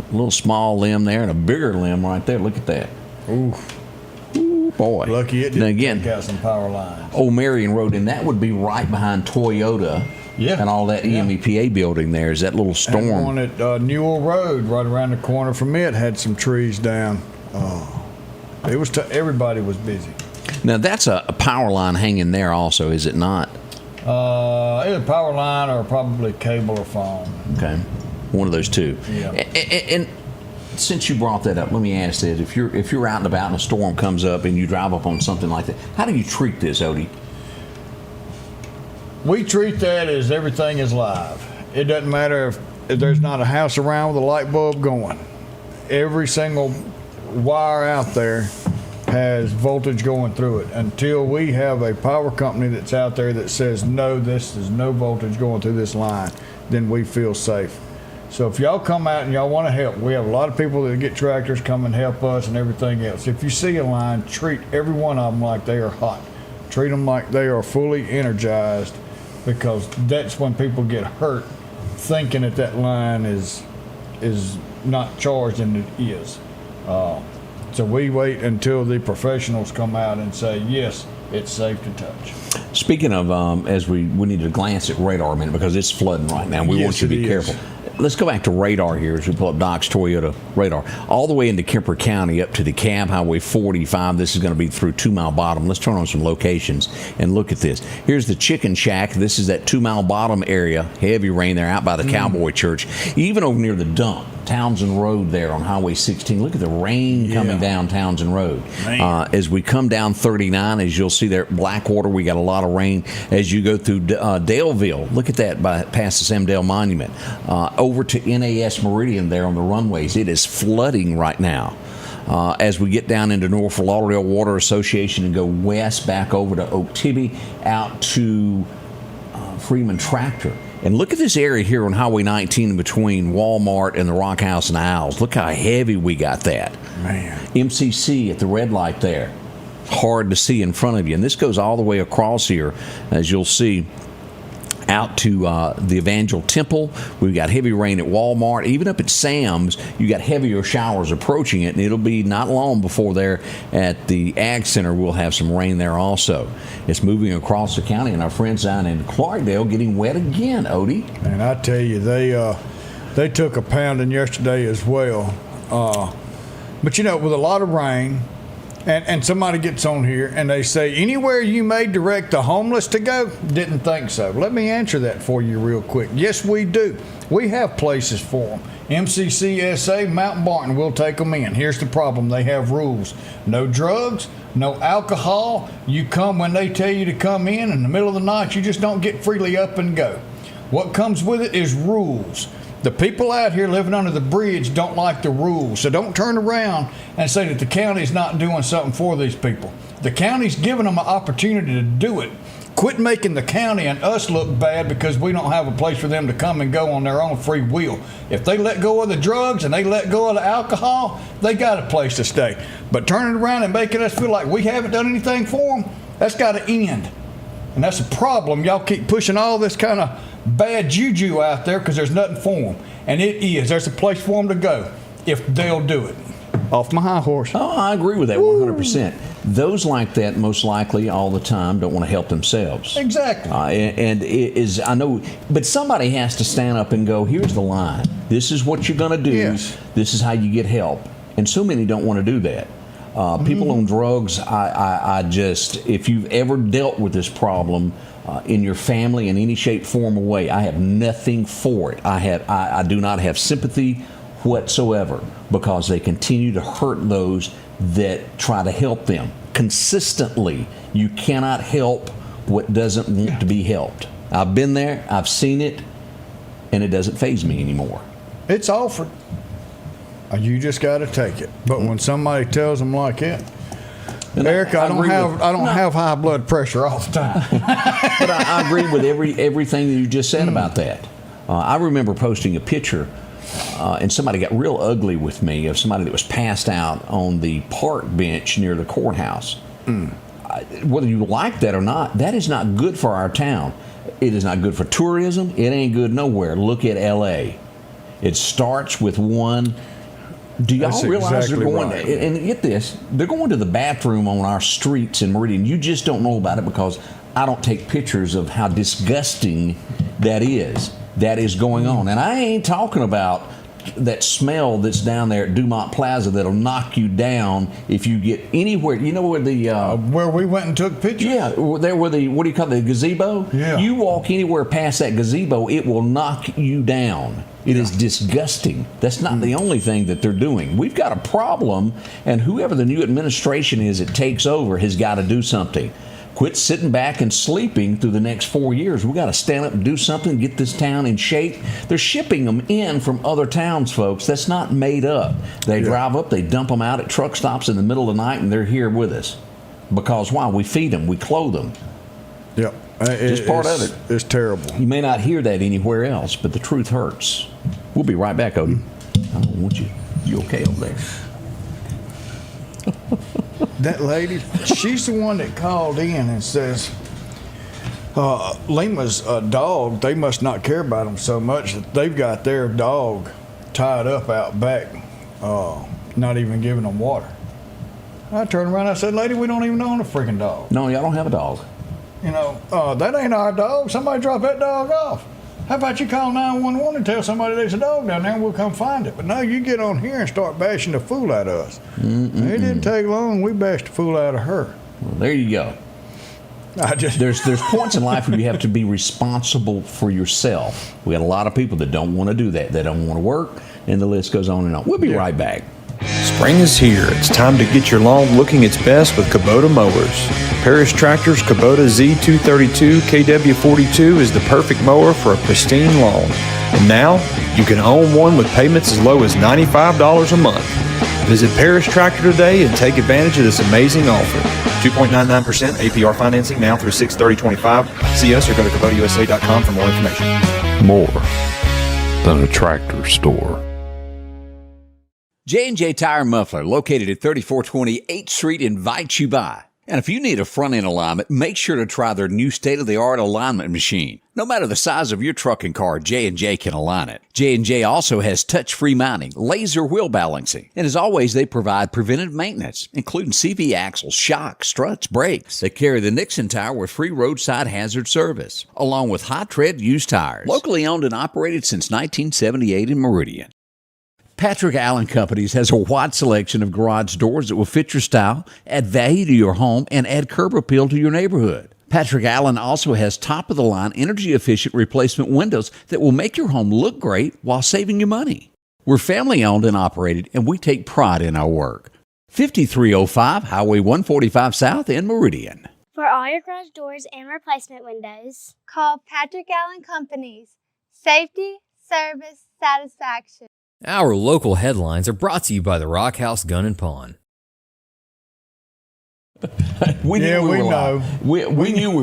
A little small limb there and a bigger limb right there. Look at that. Ooh, boy. Lucky it didn't take out some power lines. Old Marion Road, and that would be right behind Toyota. Yeah. And all that EMEPA building there is that little storm. And one at Newell Road, right around the corner from it, had some trees down. It was everybody was busy. Now that's a power line hanging there, also, is it not? Either power line or probably cable or phone. Okay, one of those two. Yeah. And since you brought that up, let me ask this: if you're out and about and a storm comes up and you drive up on something like that, how do you treat this, Odie? We treat that as everything is live. It doesn't matter if there's not a house around with a light bulb going. Every single wire out there has voltage going through it. Until we have a power company that's out there that says, no, this is no voltage going through this line, then we feel safe. So if y'all come out and y'all want to help, we have a lot of people that get tractors come and help us and everything else. If you see a line, treat every one of them like they are hot. Treat them like they are fully energized, because that's when people get hurt thinking that line is not charged, and it is. So we wait until the professionals come out and say, yes, it's safe to touch. Speaking of, as we need to glance at radar a minute because it's flooding right now. We want you to be careful. Let's go back to radar here as we pull up Doc's Toyota radar. All the way into Kemper County up to DeKalb Highway 45. This is going to be through 2 Mile Bottom. Let's turn on some locations and look at this. Here's the Chicken Shack. This is that 2 Mile Bottom area. Heavy rain there out by the Cowboy Church. Even over near the dump, Townsend Road there on Highway 16. Look at the rain coming down Townsend Road. As we come down 39, as you'll see there at Blackwater, we got a lot of rain. As you go through Daleville, look at that past the Sam Dale Monument. Over to NAS Meridian there on the runways. It is flooding right now. As we get down into Norfolk Lauderdale Water Association and go west back over to Oak Tibby out to Freeman Tractor. And look at this area here on Highway 19 between Walmart and the Rock House and Owls. Look how heavy we got that. Man. MCC at the red light there. Hard to see in front of you. And this goes all the way across here, as you'll see, out to the Evangel Temple. We've got heavy rain at Walmart. Even up at Sam's, you got heavier showers approaching it, and it'll be not long before there at the Ag Center we'll have some rain there also. It's moving across the county, and our friends down in Clarkdale getting wet again, Odie. And I tell you, they took a pounding yesterday as well. But, you know, with a lot of rain, and somebody gets on here and they say, anywhere you may direct the homeless to go? Didn't think so. Let me answer that for you real quick. Yes, we do. We have places for them. MCCSA, Mount Barton, we'll take them in. Here's the problem. They have rules. No drugs, no alcohol. You come when they tell you to come in the middle of the night, you just don't get freely up and go. What comes with it is rules. The people out here living under the bridge don't like the rules, so don't turn around and say that the county's not doing something for these people. The county's giving them an opportunity to do it. Quit making the county and us look bad because we don't have a place for them to come and go on their own free will. If they let go of the drugs and they let go of the alcohol, they got a place to stay. But turning around and making us feel like we haven't done anything for them, that's got to end. And that's a problem. Y'all keep pushing all this kind of bad juju out there because there's nothing for them. And it is. There's a place for them to go if they'll do it. Off my high horse. Oh, I agree with that 100%. Those like that, most likely all the time, don't want to help themselves. Exactly. And it is, I know, but somebody has to stand up and go, here's the line. This is what you're going to do. Yes. This is how you get help. And so many don't want to do that. People on drugs, I just, if you've ever dealt with this problem in your family in any shape, form, or way, I have nothing for it. I do not have sympathy whatsoever because they continue to hurt those that try to help them. Consistently, you cannot help what doesn't want to be helped. I've been there, I've seen it, and it doesn't faze me anymore. It's offered. You just got to take it. But when somebody tells them like that, And Eric, I don't have high blood pressure all the time. But I agree with everything that you just said about that. I remember posting a picture, and somebody got real ugly with me of somebody that was passed out on the park bench near the courthouse. Whether you like that or not, that is not good for our town. It is not good for tourism. It ain't good nowhere. Look at L.A. It starts with one. Do y'all That's realize exactly they're going right. and get this, they're going to the bathroom on our streets in Meridian. You just don't know about it because I don't take pictures of how disgusting that is going on. And I ain't talking about that smell that's down there at Dumont Plaza that'll knock you down if you get anywhere. You know where the where we went and took pictures? Yeah, there where the, what do you call it, the gazebo? Yeah. You walk anywhere past that gazebo, it will knock you down. It is disgusting. That's not the only thing that they're doing. We've got a problem, and whoever the new administration is that takes over has got to do something. Quit sitting back and sleeping through the next 4 years. We've got to stand up and do something, get this town in shape. They're shipping them in from other towns, folks. That's not made up. They drive up, they dump them out at truck stops in the middle of the night, and they're here with us. Because why? We feed them, we clothe them. Yep. Just part of it. It's terrible. You may not hear that anywhere else, but the truth hurts. We'll be right back, Odie. I don't want you. You okay over there? That lady, she's the one that called in and says, Lima's dog, they must not care about them so much that they've got their dog tied up out back, not even giving them water. I turned around and I said, lady, we don't even own a freaking dog. No, y'all don't have a dog. You know, that ain't our dog. Somebody drop that dog off. How about you call 911 and tell somebody there's a dog down there and we'll come find it? But no, you get on here and start bashing the fool out of us. It didn't take long. We bashed the fool out of her. Well, there you go. There's points in life where you have to be responsible for yourself. We got a lot of people that don't want to do that. They don't want to work, and the list goes on and on. We'll be right back. Spring is here. It's time to get your lawn looking its best with Kubota mowers. Parish Tractor's Kubota Z232 KW42 is the perfect mower for a pristine lawn. And now, you can own one with payments as low as $95 a month. Visit Parish Tractor today and take advantage of this amazing offer. 2.99% APR financing now through 6/30/25. See us or go to KubotaUSA.com for more information. More than a tractor store. J&J Tire and Muffler, located at 3420 8th Street, invites you by. And if you need a front-end alignment, make sure to try their new state-of-the-art alignment machine. No matter the size of your truck and car, J&J can align it. J&J also has touch-free mounting, laser wheel balancing, and as always, they provide preventive maintenance, including CV axles, shocks, struts, brakes. They carry the Nixon tire with free roadside hazard service, along with high-tread used tires. Locally owned and operated since 1978 in Meridian. Patrick Allen Companies has a wide selection of garage doors that will fit your style, add value to your home, and add curb appeal to your neighborhood. Patrick Allen also has top-of-the-line, energy-efficient replacement windows that will make your home look great while saving you money. We're family-owned and operated, and we take pride in our work. 5305 Highway 145 South in Meridian. For all your garage doors and replacement windows, call Patrick Allen Companies. Safety, service, satisfaction. Our local headlines are brought to you by the Rock House Gun and Pawn. We knew we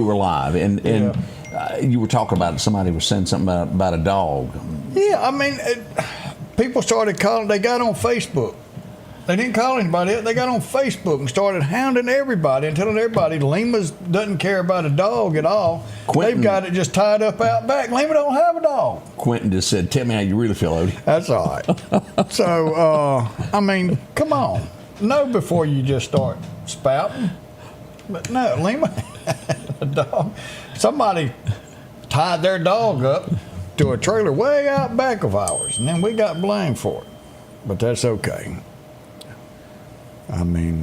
were live, and you were talking about somebody was saying something about a dog. Yeah, I mean, people started calling. They got on Facebook. They didn't call anybody else. They got on Facebook and started hounding everybody and telling everybody Lima's doesn't care about a dog at all. They've got it just tied up out back. Lima don't have a dog. Quentin just said, tell me how you really feel, Odie. That's all right. So, I mean, come on. Know before you just start spouting. But no, Lima had a dog. Somebody tied their dog up to a trailer way out back of ours, and then we got blamed for it. But that's okay. I mean,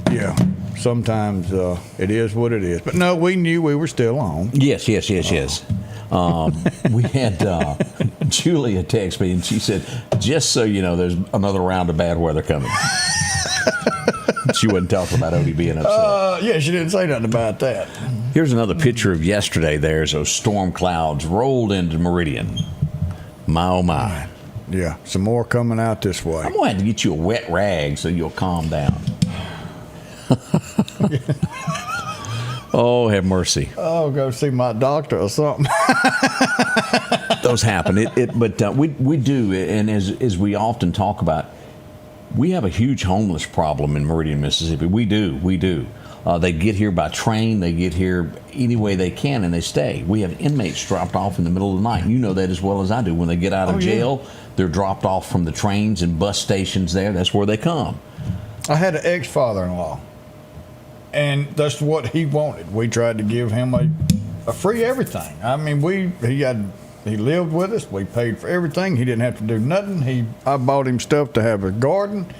yeah, sometimes it is what it is. But no, we knew we were still on. Yes. We had Julia text me, and she said, just so you know, there's another round of bad weather coming. She wasn't talking about Odie being upset. Yeah, she didn't say nothing about that. Here's another picture of yesterday. There's those storm clouds rolled into Meridian. My, oh, my. Yeah, some more coming out this way. I'm going to have to get you a wet rag so you'll calm down. Oh, have mercy. Oh, go see my doctor or something. Those happen. But we do, and as we often talk about, we have a huge homeless problem in Meridian, Mississippi. We do. They get here by train. They get here any way they can, and they stay. We have inmates dropped off in the middle of the night. You know that as well as I do. When they get out of jail, they're dropped off from the trains and bus stations there. That's where they come. I had an ex-father-in-law, and that's what he wanted. We tried to give him a free everything. I mean, he lived with us. We paid for everything. He didn't have to do nothing. I bought him stuff to have a garden.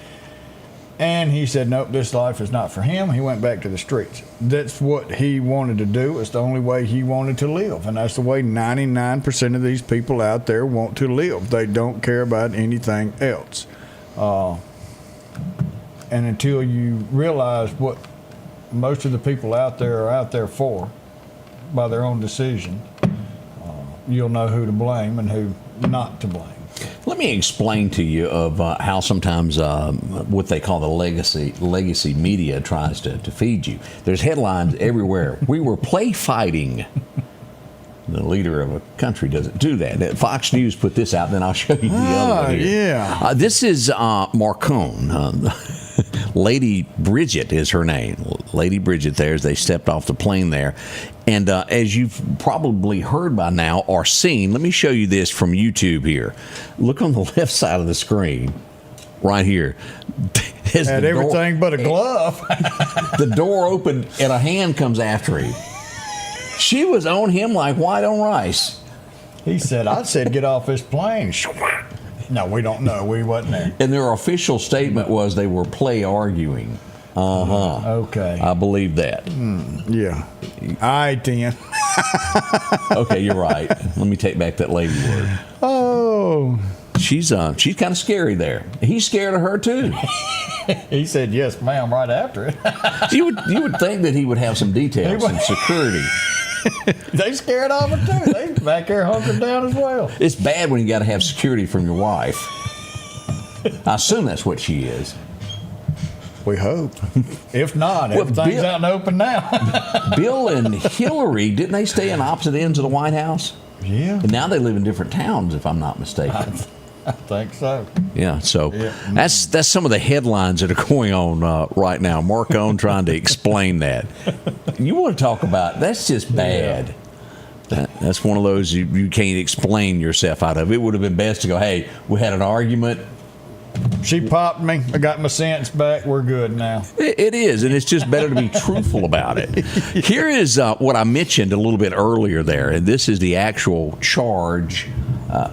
And he said, nope, this life is not for him. He went back to the streets. That's what he wanted to do. It's the only way he wanted to live. And that's the way 99% of these people out there want to live. They don't care about anything else. And until you realize what most of the people out there are out there for by their own decision, you'll know who to blame and who not to blame. Let me explain to you of how sometimes what they call the legacy media tries to feed you. There's headlines everywhere. We were play fighting. The leader of a country doesn't do that. Fox News put this out, then I'll show you the other one here. Yeah. This is Marcone. Lady Bridget is her name. Lady Bridget there as they stepped off the plane there. And as you've probably heard by now or seen, let me show you this from YouTube here. Look on the left side of the screen right here. Had everything but a glove. The door opened and a hand comes after him. She was on him like white on rice. He said, I said, get off this plane. No, we don't know. We wasn't there. And their official statement was they were play arguing. Okay. I believe that. Yeah. All right, then. Okay, you're right. Let me take back that lady word. Oh. She's kind of scary there. He's scared of her too. He said, yes, ma'am, right after it. You would think that he would have some details, some security. They scared of her too. They back there hunkered down as well. It's bad when you got to have security from your wife. I assume that's what she is. We hope. If not, everything's out in the open now. Bill and Hillary, didn't they stay in opposite ends of the White House? Yeah. And now they live in different towns, if I'm not mistaken. I think so. Yeah, so that's some of the headlines that are going on right now. Marcone trying to explain that. You want to talk about, that's just bad. Yeah. That's one of those you can't explain yourself out of. It would have been best to go, hey, we had an argument. She popped me. I got my sense back. We're good now. It is, and it's just better to be truthful about it. Here is what I mentioned a little bit earlier there, and this is the actual charge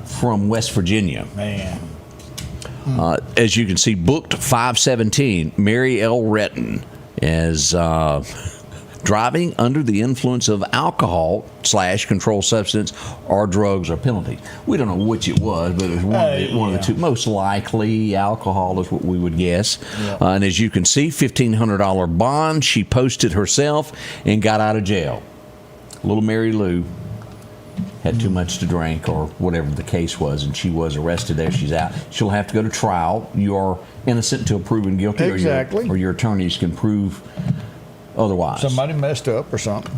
from West Virginia. Man. As you can see, booked 517, Mary L. Retton as driving under the influence of alcohol / controlled substance or drugs or penalties. We don't know which it was, but it was one of the two. Most likely alcohol is what we would guess. Yep. And as you can see, $1,500 bond she posted herself and got out of jail. Little Mary Lou had too much to drink or whatever the case was, and she was arrested there. She's out. She'll have to go to trial. You are innocent until proven guilty. Exactly. Or your attorneys can prove otherwise. Somebody messed up or something.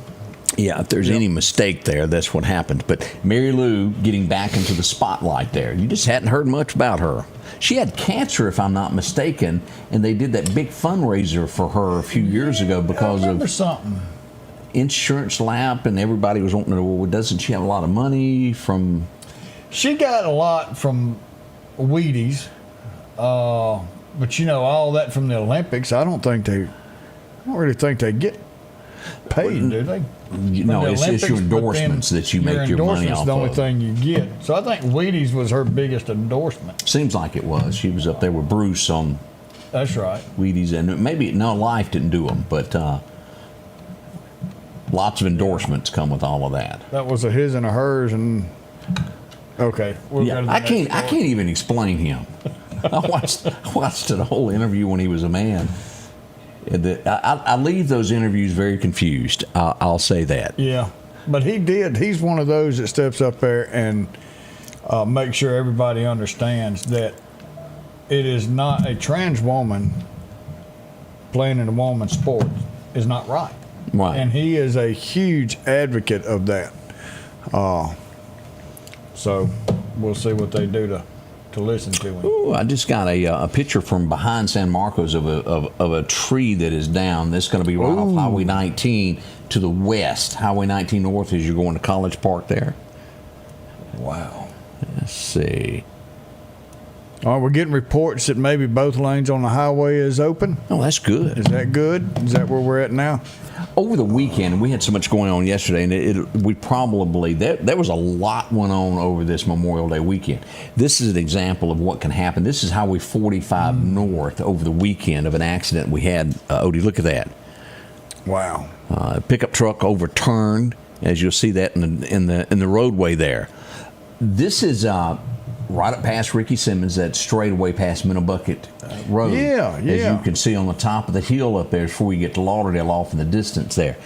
Yeah, if there's any mistake there, that's what happened. But Mary Lou getting back into the spotlight there. You just hadn't heard much about her. She had cancer, if I'm not mistaken, and they did that big fundraiser for her a few years ago because of something. Insurance lap, and everybody was wanting to know, well, doesn't she have a lot of money from... She got a lot from Wheaties, but you know, all that from the Olympics, I don't really think they get paid, do they? No, it's your endorsements that you make your money off of. The only thing you get. So I think Wheaties was her biggest endorsement. Seems like it was. She was up there with Bruce on. That's right. Wheaties, and maybe Life didn't do them, but lots of endorsements come with all of that. That was a his and a hers, and okay. I can't even explain him. I watched the whole interview when he was a man. I leave those interviews very confused. I'll say that. Yeah, but he did. He's one of those that steps up there and makes sure everybody understands that it is not a trans woman playing in a woman's sport is not right. Right. And he is a huge advocate of that. So we'll see what they do to listen to him. Ooh, I just got a picture from behind San Marcos of a tree that is down. That's going to be right off Highway 19 to the west. Highway 19 north as you're going to College Park there. Wow. Let's see. All right, we're getting reports that maybe both lanes on the highway is open. Oh, that's good. Is that good? Is that where we're at now? Over the weekend, we had so much going on yesterday, and there was a lot went on over this Memorial Day weekend. This is an example of what can happen. This is Highway 45 north over the weekend of an accident we had. Odie, look at that. Wow. Pickup truck overturned, as you'll see that in the roadway there. This is right up past Ricky Simmons, that straightaway past Minnebucket Road. Yeah. As you can see on the top of the hill up there before you get to Lauderdale off in the distance there.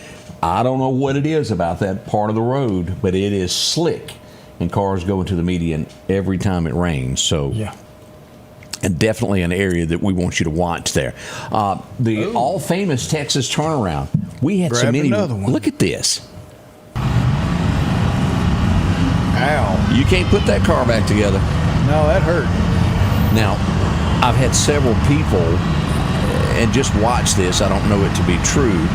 I don't know what it is about that part of the road, but it is slick, and cars go into the median every time it rains. So, yeah. And definitely an area that we want you to watch there. The all-famous Texas turnaround. We had so many. Another one. Look at this. Ow. You can't put that car back together. No, that hurt. Now, I've had several people, and just watch this, I don't know it to be true,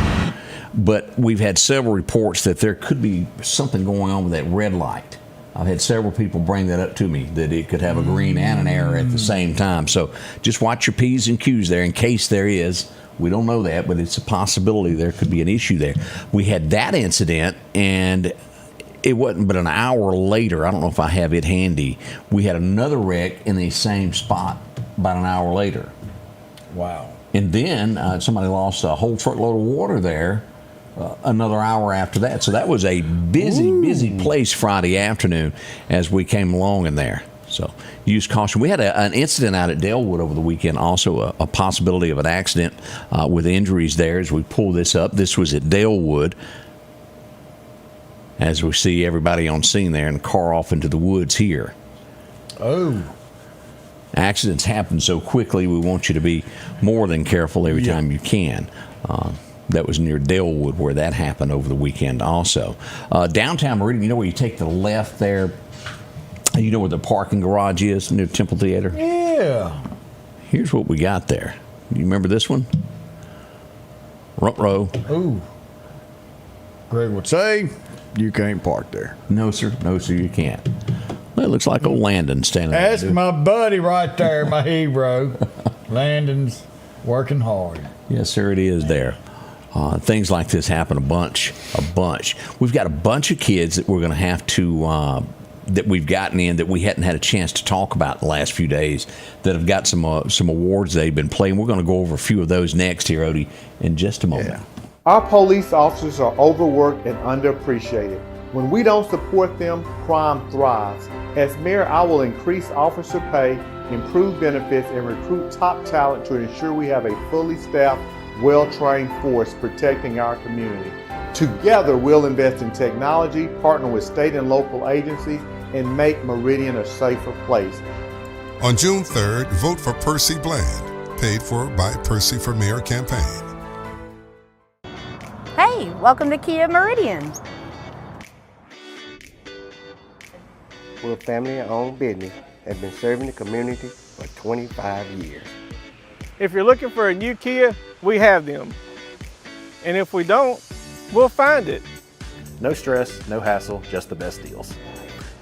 but we've had several reports that there could be something going on with that red light. I've had several people bring that up to me, that it could have a green and an error at the same time. So just watch your P's and Q's there in case there is. We don't know that, but it's a possibility there could be an issue there. We had that incident, and it wasn't but an hour later, I don't know if I have it handy, we had another wreck in the same spot about an hour later. Wow. And then somebody lost a whole truckload of water there another hour after that. So that was a busy place Friday afternoon as we came along in there. So use caution. We had an incident out at Dalewood over the weekend, also a possibility of an accident with injuries there as we pull this up. This was at Dalewood. As we see everybody on scene there and the car off into the woods here. Oh. Accidents happen so quickly, we want you to be more than careful every time you can. That was near Dalewood where that happened over the weekend also. Downtown Meridian, you know where you take the left there? You know where the parking garage is near Temple Theater? Yeah. Here's what we got there. You remember this one? Front row. Ooh. Greg would say, you can't park there. No, sir. No, sir, you can't. Well, it looks like old Landon standing there. That's my buddy right there, my hero. Landon's working hard. Yes, sir, it is there. Things like this happen a bunch. We've got a bunch of kids that we're going to have to, that we've gotten in that we hadn't had a chance to talk about the last few days that have got some awards they've been playing. We're going to go over a few of those next here, Odie, in just a moment. Yeah. Our police officers are overworked and underappreciated. When we don't support them, crime thrives. As mayor, I will increase officer pay, improve benefits, and recruit top talent to ensure we have a fully staffed, well-trained force protecting our community. Together, we'll invest in technology, partner with state and local agencies, and make Meridian a safer place. On June 3rd, vote for Percy Bland, paid for by Percy for Mayor campaign. Hey, welcome to Kia Meridian. We're a family-owned business that's been serving the community for 25 years. If you're looking for a new Kia, we have them. And if we don't, we'll find it. No stress, no hassle, just the best deals.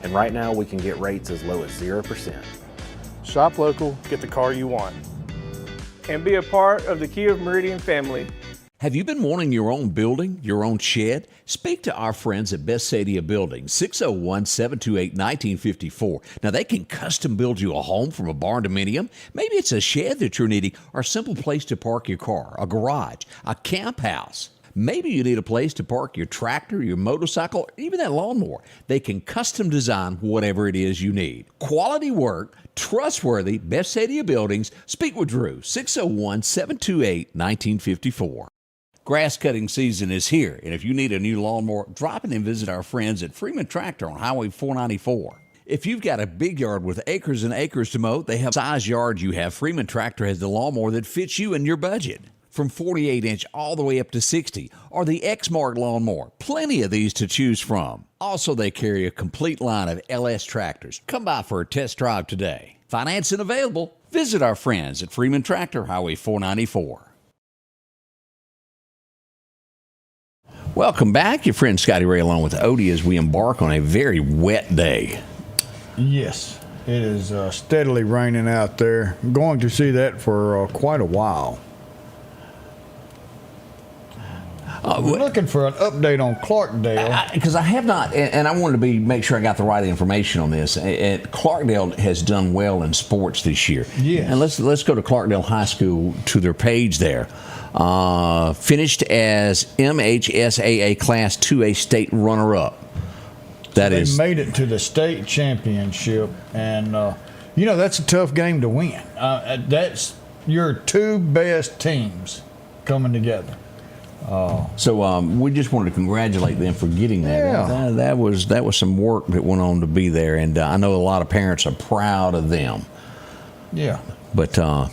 And right now we can get rates as low as 0%. Shop local, get the car you want. And be a part of the Kia Meridian family. Have you been wanting your own building, your own shed? Speak to our friends at Best Sadia Building, 601-728-1954. Now, they can custom build you a home from a barn dominium. Maybe it's a shed that you're needing or a simple place to park your car, a garage, a camp house. Maybe you need a place to park your tractor, your motorcycle, or even that lawnmower. They can custom design whatever it is you need. Quality work, trustworthy, Best Sadia Buildings. Speak with Drew, 601-728-1954. Grass cutting season is here, and if you need a new lawnmower, drop in and visit our friends at Freeman Tractor on Highway 494. If you've got a big yard with acres and acres to mow, they have the size yard you have. Freeman Tractor has the lawnmower that fits you and your budget. from 48-inch all the way up to 60, or the X-Mark lawnmower. Plenty of these to choose from. Also, they carry a complete line of LS tractors. Come by for a test drive today. Financing available. Visit our friends at Freeman Tractor, Highway 494. Welcome back. Your friend Scotty Ray along with Odie as we embark on a very wet day. Yes, it is steadily raining out there. I'm going to see that for quite a while. We're looking for an update on Clarkdale. Because I have not, and I wanted to make sure I got the right information on this. Clarkdale has done well in sports this year. Yes. And let's go to Clarkdale High School to their page there. Finished as MHSAA Class 2A state runner-up. They made it to the state championship, and that's a tough game to win. That's your two best teams coming together. So we just wanted to congratulate them for getting that. Yeah. That was some work that went on to be there, and I know a lot of parents are proud of them. Yeah. But so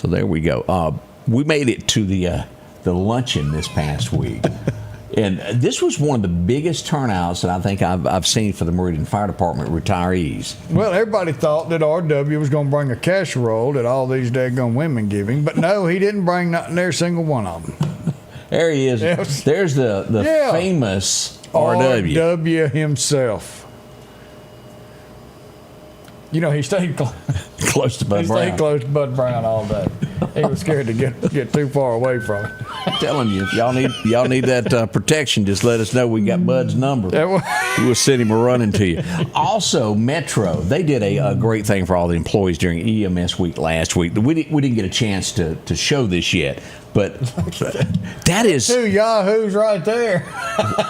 there we go. We made it to the luncheon this past week, and this was one of the biggest turnouts that I think I've seen for the Meridian Fire Department retirees. Well, everybody thought that RW was going to bring a casserole that all these daggone women giving, but no, he didn't bring nothing there, single one of them. There he is. Yes. There's the famous RW. RW himself. He stayed close to Bud Brown. He stayed close to Bud Brown all day. He was scared to get too far away from it. I'm telling you, if y'all need that protection, just let us know. We got Bud's number. We'll send him a running to you. Also, Metro, they did a great thing for all the employees during EMS week last week. We didn't get a chance to show this yet, but that is 2 yahoos right there.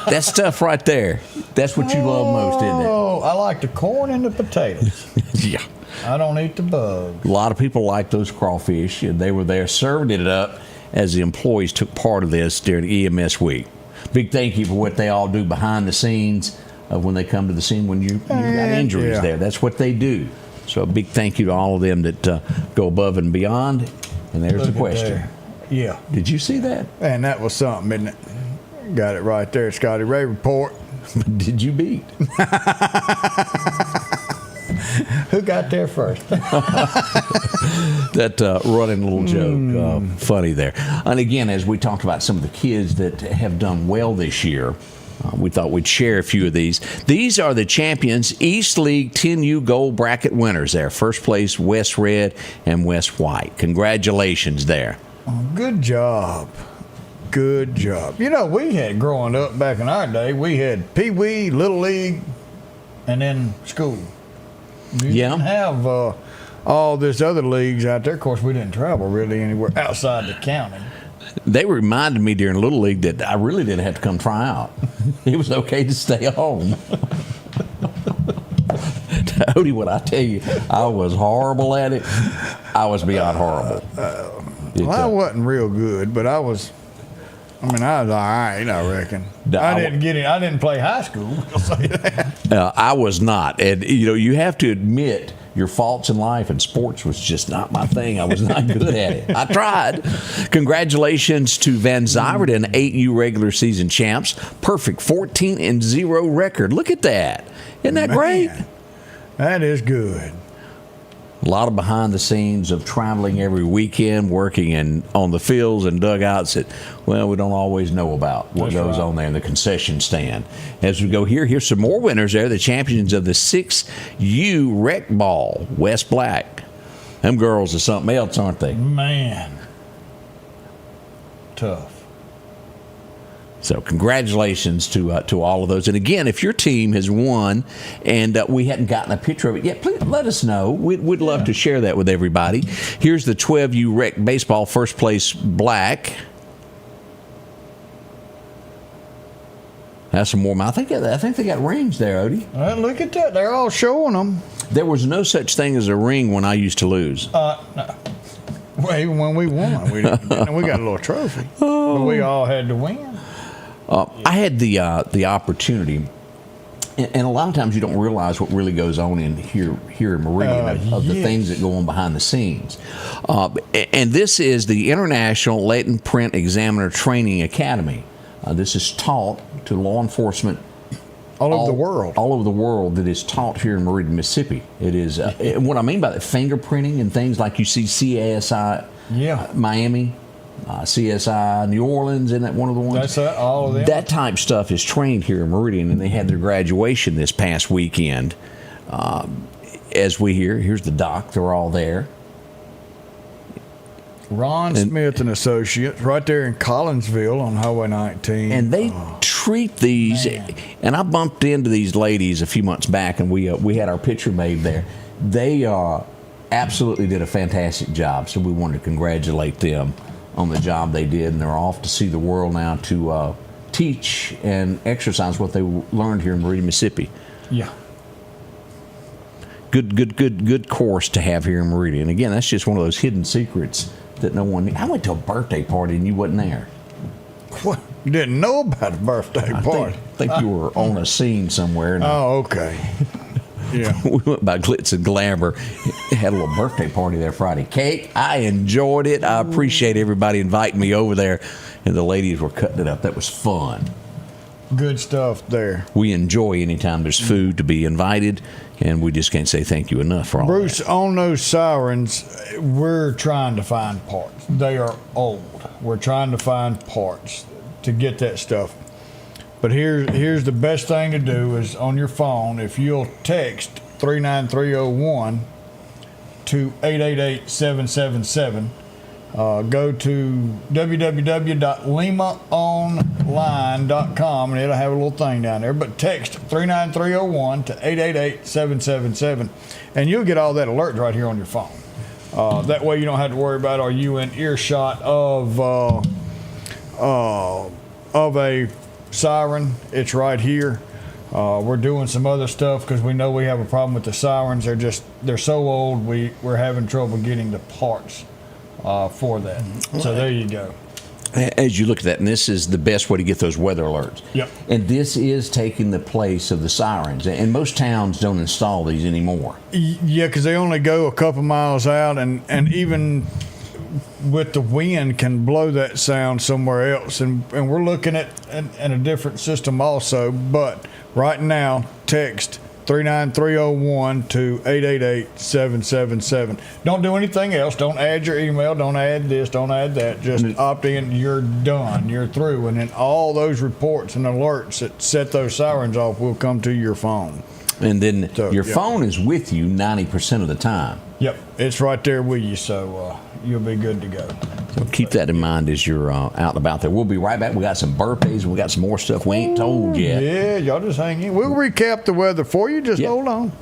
That stuff right there. That's what you love most, isn't it? Oh, I like the corn and the potatoes. Yeah. I don't eat the bugs. A lot of people like those crawfish, and they were there serving it up as the employees took part of this during EMS week. Big thank you for what they all do behind the scenes when they come to the scene when you've got injuries there. That's what they do. So a big thank you to all of them that go above and beyond. And there's the question. Yeah. Did you see that? And that was something, isn't it? Got it right there, Scotty Ray Report. Did you beat? Who got there first? That running little joke, funny there. And again, as we talked about some of the kids that have done well this year, we thought we'd share a few of these. These are the champions, East League 10U Gold Bracket winners there. First place, West Red and West White. Congratulations there. Good job. Good job. We had, growing up back in our day, we had Pee Wee, Little League, and then school. You didn't have all this other leagues out there. Of course, we didn't travel really anywhere outside the county. They reminded me during Little League that I really didn't have to come try out. It was okay to stay home. Odie, what I tell you, I was horrible at it. I was beyond horrible. I wasn't real good, but I was all right, I reckon. I didn't play high school. I'll say that. I was not. And, you have to admit your faults in life, and sports was just not my thing. I was not good at it. I tried. Congratulations to Van Zyverden, 8U regular season champs. Perfect 14-0 record. Look at that. Isn't that great? That is good. A lot of behind the scenes of traveling every weekend, working on the fields and dugouts that, we don't always know about what goes on there in the concession stand. As we go here's some more winners there, the champions of the 6U Rec Ball, West Black. Them girls are something else, aren't they? Man. Tough. So congratulations to all of those. And again, if your team has won and we hadn't gotten a picture of it yet, please let us know. We'd love to share that with everybody. Here's the 12U Rec Baseball first place Black. That's some more. I think they got rings there, Odie. Well, look at that. They're all showing them. There was no such thing as a ring when I used to lose. No. Well, even when we won, we got a little trophy. But we all had to win. I had the opportunity And a lot of times you don't realize what really goes on in here in Meridian of the things that go on behind the scenes. And this is the International Latent Print Examiner Training Academy. This is taught to law enforcement all over the world. All over the world that is taught here in Meridian, Mississippi. It is, what I mean by that, fingerprinting and things like you see CSI Miami, CSI New Orleans, isn't that one of the ones? That's all of them. That type stuff is trained here in Meridian, and they had their graduation this past weekend. As we here's the doc, they're all there. Ron Smith and Associates, right there in Collinsville on Highway 19. And they treat these, and I bumped into these ladies a few months back, and we had our picture made there. They absolutely did a fantastic job, so we wanted to congratulate them on the job they did, and they're off to see the world now to teach and exercise what they learned here in Meridian, Mississippi. Yeah. Good course to have here in Meridian. Again, that's just one of those hidden secrets that no one knew. I went to a birthday party and you wasn't there. What? You didn't know about a birthday party? I think you were on a scene somewhere. Oh, okay. Yeah. We went by Glitz and Glamour. Had a little birthday party there Friday. Cake, I enjoyed it. I appreciate everybody inviting me over there, and the ladies were cutting it up. That was fun. Good stuff there. We enjoy anytime there's food to be invited, and we just can't say thank you enough for all Bruce, that. on those sirens, we're trying to find parts. They are old. We're trying to find parts to get that stuff. But here's the best thing to do is on your phone, if you'll text 39301 to 888-777, go to www.limaonline.com and it'll have a little thing down there. But text 39301 to 888-777 and you'll get all that alerts right here on your phone. That way you don't have to worry about are you in earshot of a siren. It's right here. We're doing some other stuff because we know we have a problem with the sirens. They're so old we're having trouble getting the parts for that. So there you go. As you look at that, and this is the best way to get those weather alerts. Yep. And this is taking the place of the sirens. And most towns don't install these anymore. Yeah, because they only go a couple miles out, and even with the wind can blow that sound somewhere else. And we're looking at a different system also. But right now, text 39301 to 888-777. Don't do anything else. Don't add your email. Don't add this. Don't add that. Just opt in. You're done. You're through. And then all those reports and alerts that set those sirens off will come to your phone. And then your phone is with you 90% of the time. Yep. It's right there with you, so you'll be good to go. So keep that in mind as you're out and about there. We'll be right back. We got some birthdays and we got some more stuff we ain't told yet. Yeah, y'all just hang in. We'll recap the weather for you. Just hold on.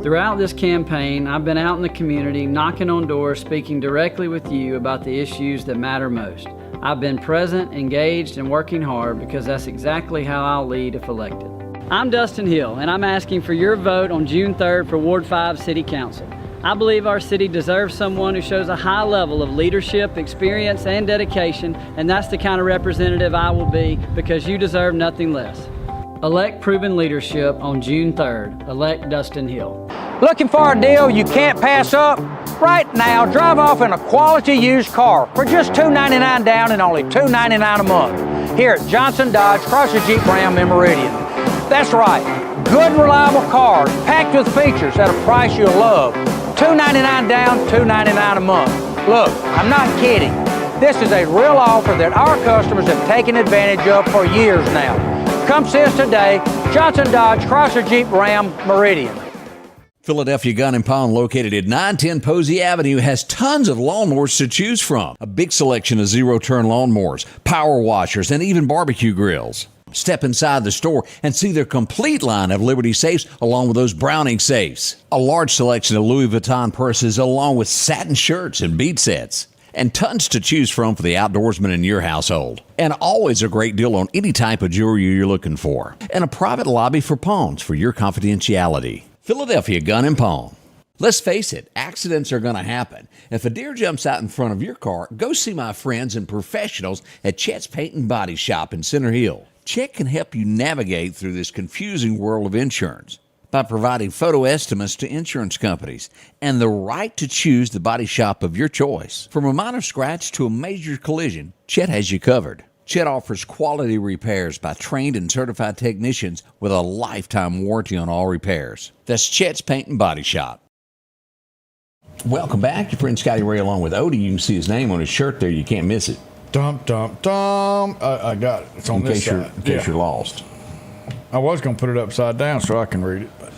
Throughout this campaign, I've been out in the community, knocking on doors, speaking directly with you about the issues that matter most. I've been present, engaged, and working hard because that's exactly how I'll lead if elected. I'm Dustin Hill, and I'm asking for your vote on June 3rd for Ward 5 City Council. I believe our city deserves someone who shows a high level of leadership, experience, and dedication, and that's the kind of representative I will be because you deserve nothing less. Elect proven leadership on June 3rd. Elect Dustin Hill. Looking for a deal you can't pass up? Right now, drive off in a quality used car for just $299 down and only $299 a month here at Johnson Dodge Chrysler Jeep Ram in Meridian. That's right, good and reliable cars packed with features at a price you'll love. $299 down, $299 a month. Look, I'm not kidding. This is a real offer that our customers have taken advantage of for years now. Come see us today, Johnson Dodge Chrysler Jeep Ram, Meridian. Philadelphia Gun and Pawn, located at 910 Posey Avenue, has tons of lawnmowers to choose from. A big selection of zero-turn lawnmowers, power washers, and even barbecue grills. Step inside the store and see their complete line of Liberty safes along with those Browning safes. A large selection of Louis Vuitton purses along with satin shirts and bead sets. And tons to choose from for the outdoorsman in your household. And always a great deal on any type of jewelry you're looking for. And a private lobby for pawns for your confidentiality. Philadelphia Gun and Pawn. Let's face it, accidents are going to happen. If a deer jumps out in front of your car, go see my friends and professionals at Chet's Paint and Body Shop in Center Hill. Chet can help you navigate through this confusing world of insurance by providing photo estimates to insurance companies and the right to choose the body shop of your choice. From a minor scratch to a major collision, Chet has you covered. Chet offers quality repairs by trained and certified technicians with a lifetime warranty on all repairs. That's Chet's Paint and Body Shop. Welcome back. Your friend Scotty Ray along with Odie. You can see his name on his shirt there. You can't miss it. Dum, dum, dum. I got it. It's on this side. In case you're lost. I was going to put it upside down so I can read it. But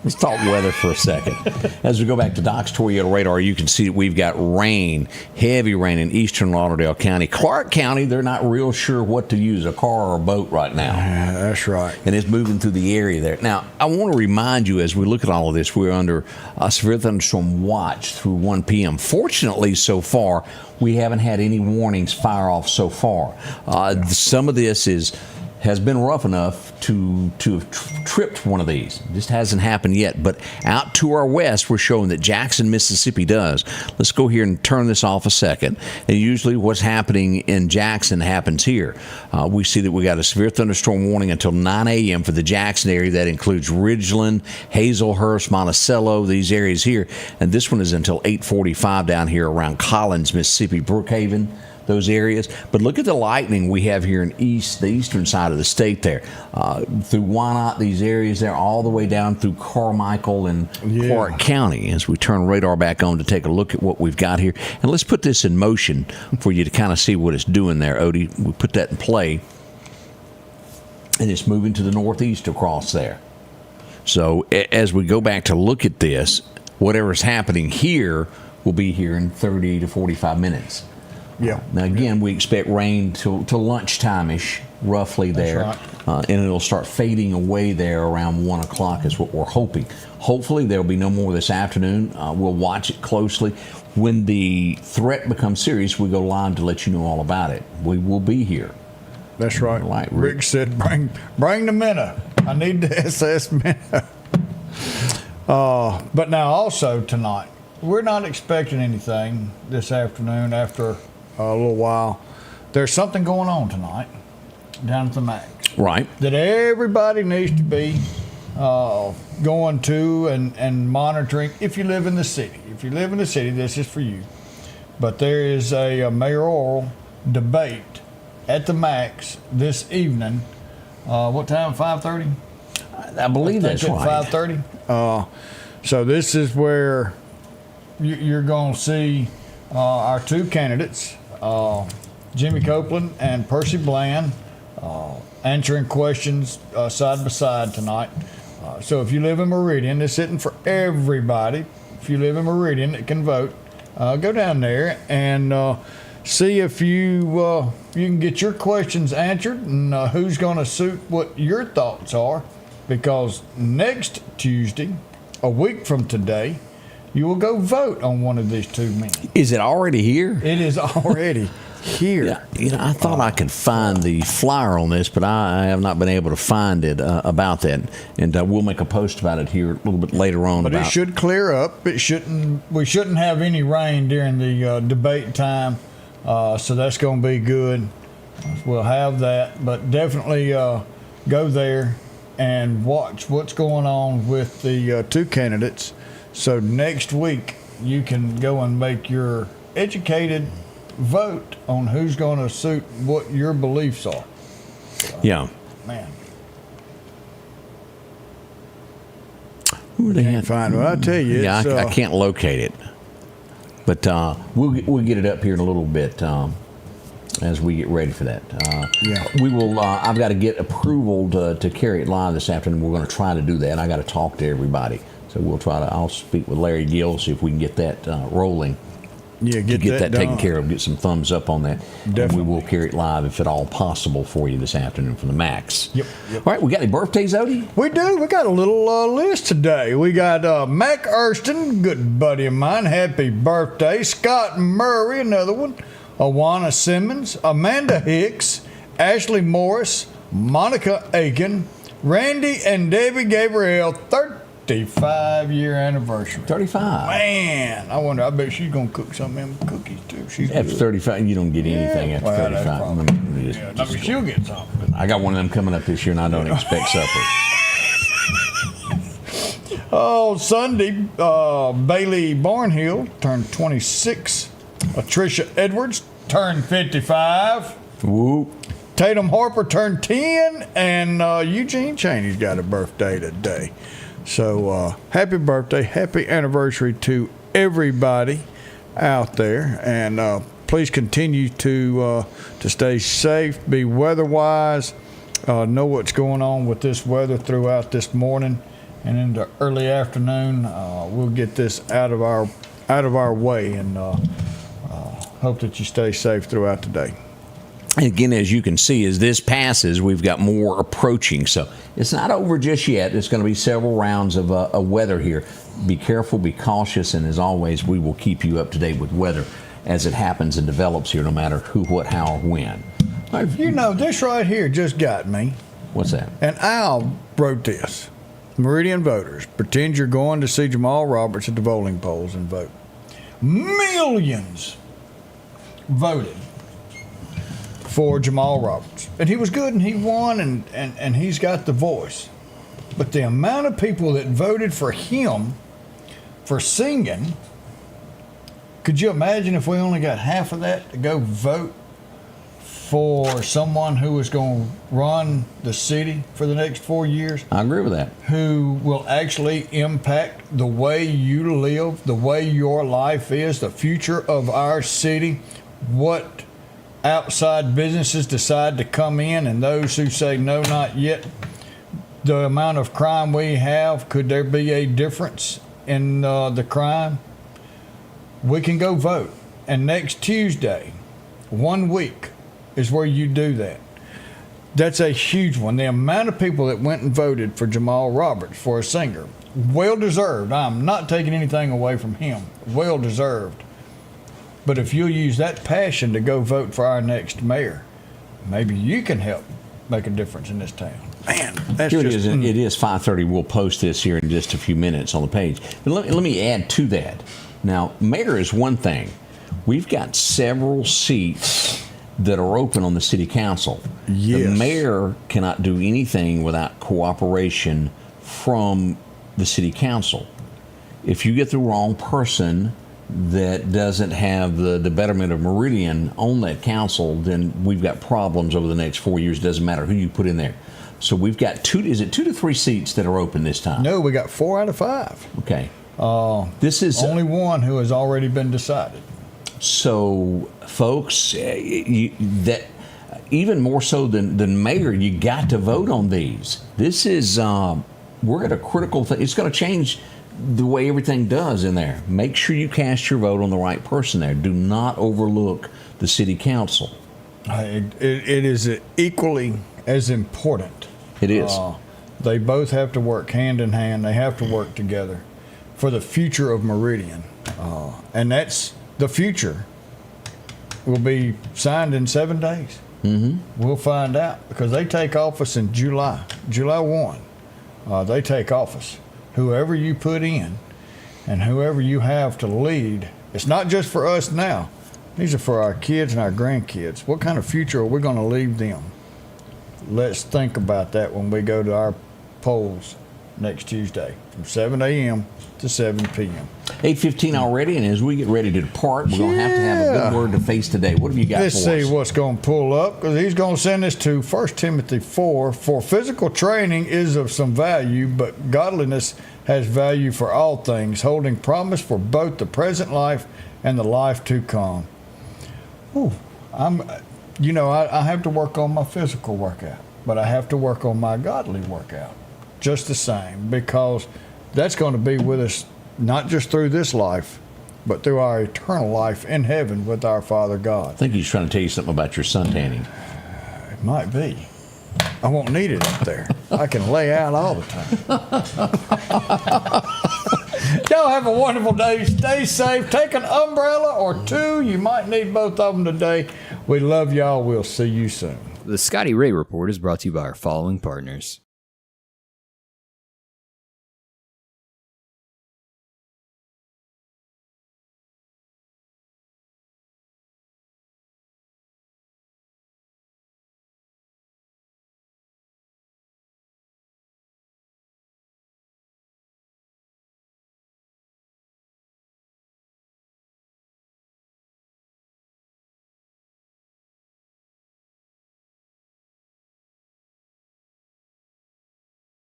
let's talk weather for a second. As we go back to Doc's Toyota radar, you can see that we've got rain, heavy rain in eastern Lauderdale County. Clark County, they're not real sure what to use, a car or a boat right now. Yeah, that's right. And it's moving through the area there. Now, I want to remind you, as we look at all of this, we're under a severe thunderstorm watch through 1 p.m. Fortunately, so far, we haven't had any warnings fire off so far. Some of this has been rough enough to have tripped one of these. It just hasn't happened yet. But out to our west, we're showing that Jackson, Mississippi does. Let's go here and turn this off a second. And usually what's happening in Jackson happens here. We see that we got a severe thunderstorm warning until 9 a.m. for the Jackson area. That includes Ridgeland, Hazelhurst, Monticello, these areas here. And this one is until 8:45 down here around Collins, Mississippi, Brookhaven, those areas. But look at the lightning we have here in the eastern side of the state there. Through Wyandotte, these areas there, all the way down through Carmichael and Clark County. As we turn radar back on to take a look at what we've got here. And let's put this in motion for you to kind of see what it's doing there, Odie. We put that in play. And it's moving to the northeast across there. So as we go back to look at this, whatever's happening here will be here in 30 to 45 minutes. Yeah. Now, again, we expect rain till lunchtime-ish, roughly there. That's right. And it'll start fading away there around 1 o'clock is what we're hoping. Hopefully, there'll be no more this afternoon. We'll watch it closely. When the threat becomes serious, we go live to let you know all about it. We will be here. That's right. Rick said, bring the Minnow. I need the SS Minnow. But now also tonight, we're not expecting anything this afternoon after a little while. There's something going on tonight down at the Max. Right. That everybody needs to be going to and monitoring if you live in the city. If you live in the city, this is for you. But there is a mayoral debate at the Max this evening. What time? 5:30? I believe that's right. 5:30. So this is where you're going to see our two candidates, Jimmy Copeland and Percy Bland, answering questions side by side tonight. So if you live in Meridian, this isn't for everybody. If you live in Meridian that can vote, go down there and see if you can get your questions answered and who's going to suit what your thoughts are. Because next Tuesday, a week from today, you will go vote on one of these two men. Is it already here? It is already here. Yeah, I thought I could find the flyer on this, but I have not been able to find it about that. And we'll make a post about it here a little bit later on. But it should clear up. We shouldn't have any rain during the debate time, so that's going to be good. We'll have that, but definitely go there and watch what's going on with the two candidates. So next week, you can go and make your educated vote on who's going to suit what your beliefs are. Yeah. Man. Who are they Can't find it. Well, I tell you. Yeah, I can't locate it. But we'll get it up here in a little bit as we get ready for that. We will. I've got to get approval to carry it live this afternoon. We're going to try to do that. I got to talk to everybody. So we'll try to. I'll speak with Larry Gill, see if we can get that rolling. Yeah, get that taken done. care of. Get some thumbs up on that. Definitely. And we will carry it live if at all possible for you this afternoon from the Max. Yep. All right, we got any birthdays, Odie? We do. We got a little list today. We got Mac Erston, good buddy of mine. Happy birthday. Scott Murray, another one. Awana Simmons, Amanda Hicks, Ashley Morris, Monica Aiken, Randy and Debbie Gabriel, 35-year anniversary. 35. Man, I bet she's going to cook some of them cookies, too. She's After good. 35, you don't get anything after Well, that's 35. probably- I mean, she'll get something. I got one of them coming up this year, and I don't expect supper. Oh, Sunday, Bailey Barnhill turned 26. Tricia Edwards turned 55. Whoop. Tatum Harper turned 10. And Eugene Chaney's got a birthday today. So happy birthday, happy anniversary to everybody out there. And please continue to stay safe, be weather-wise, know what's going on with this weather throughout this morning. And in the early afternoon, we'll get this out of our way, and hope that you stay safe throughout the day. And again, as you can see, as this passes, we've got more approaching. So it's not over just yet. It's going to be several rounds of weather here. Be careful, be cautious, and as always, we will keep you up to date with weather as it happens and develops here, no matter who, what, how, or when. You know, this right here just got me. What's that? And Al wrote this. Meridian voters, pretend you're going to see Jamal Roberts at the voting polls and vote. Millions voted for Jamal Roberts. And he was good and he won and he's got the voice. But the amount of people that voted for him for singing, could you imagine if we only got half of that to go vote for someone who is going to run the city for the next 4 years? I agree with that. Who will actually impact the way you live, the way your life is, the future of our city, what outside businesses decide to come in, and those who say no, not yet. The amount of crime we have, could there be a difference in the crime? We can go vote. And next Tuesday, 1 week, is where you do that. That's a huge one. The amount of people that went and voted for Jamal Roberts for a singer, well deserved. I'm not taking anything away from him. Well deserved. But if you'll use that passion to go vote for our next mayor, maybe you can help make a difference in this town. Man, that's here just... it is 5:30. We'll post this here in just a few minutes on the page. But let me add to that. Now, mayor is one thing. We've got several seats that are open on the city council. Yes. The mayor cannot do anything without cooperation from the city council. If you get the wrong person that doesn't have the betterment of Meridian on that council, then we've got problems over the next 4 years. It doesn't matter who you put in there. So we've got 2 to 3 seats that are open this time? No, we got 4 out of 5. Okay. This is only one who has already been decided. So, folks, that even more so than mayor, you got to vote on these. This is we're at a critical thing. It's going to change the way everything does in there. Make sure you cast your vote on the right person there. Do not overlook the city council. It is equally as important. It is. They both have to work hand in hand. They have to work together for the future of Meridian. And that's the future will be signed in 7 days. Mm-hmm. We'll find out because they take office in July 1. They take office. Whoever you put in and whoever you have to lead, it's not just for us now. These are for our kids and our grandkids. What kind of future are we going to leave them? Let's think about that when we go to our polls next Tuesday from 7 a.m. to 7 p.m. 8:15 already, and as we get ready to depart, we're going to have a good word to face today. What have you got Let's for us? see what's going to pull up, because he's going to send us to 1 Timothy 4. For physical training is of some value, but godliness has value for all things, holding promise for both the present life and the life to come. Ooh, I have to work on my physical workout, but I have to work on my godly workout just the same, because that's going to be with us not just through this life, but through our eternal life in heaven with our Father God. I think he's trying to tell you something about your sun tanning. It might be. I won't need it up there. I can lay out all the time. Y'all have a wonderful day. Stay safe. Take an umbrella or 2. You might need both of them today. We love y'all. We'll see you soon. The Scotty Ray Report is brought to you by our following partners.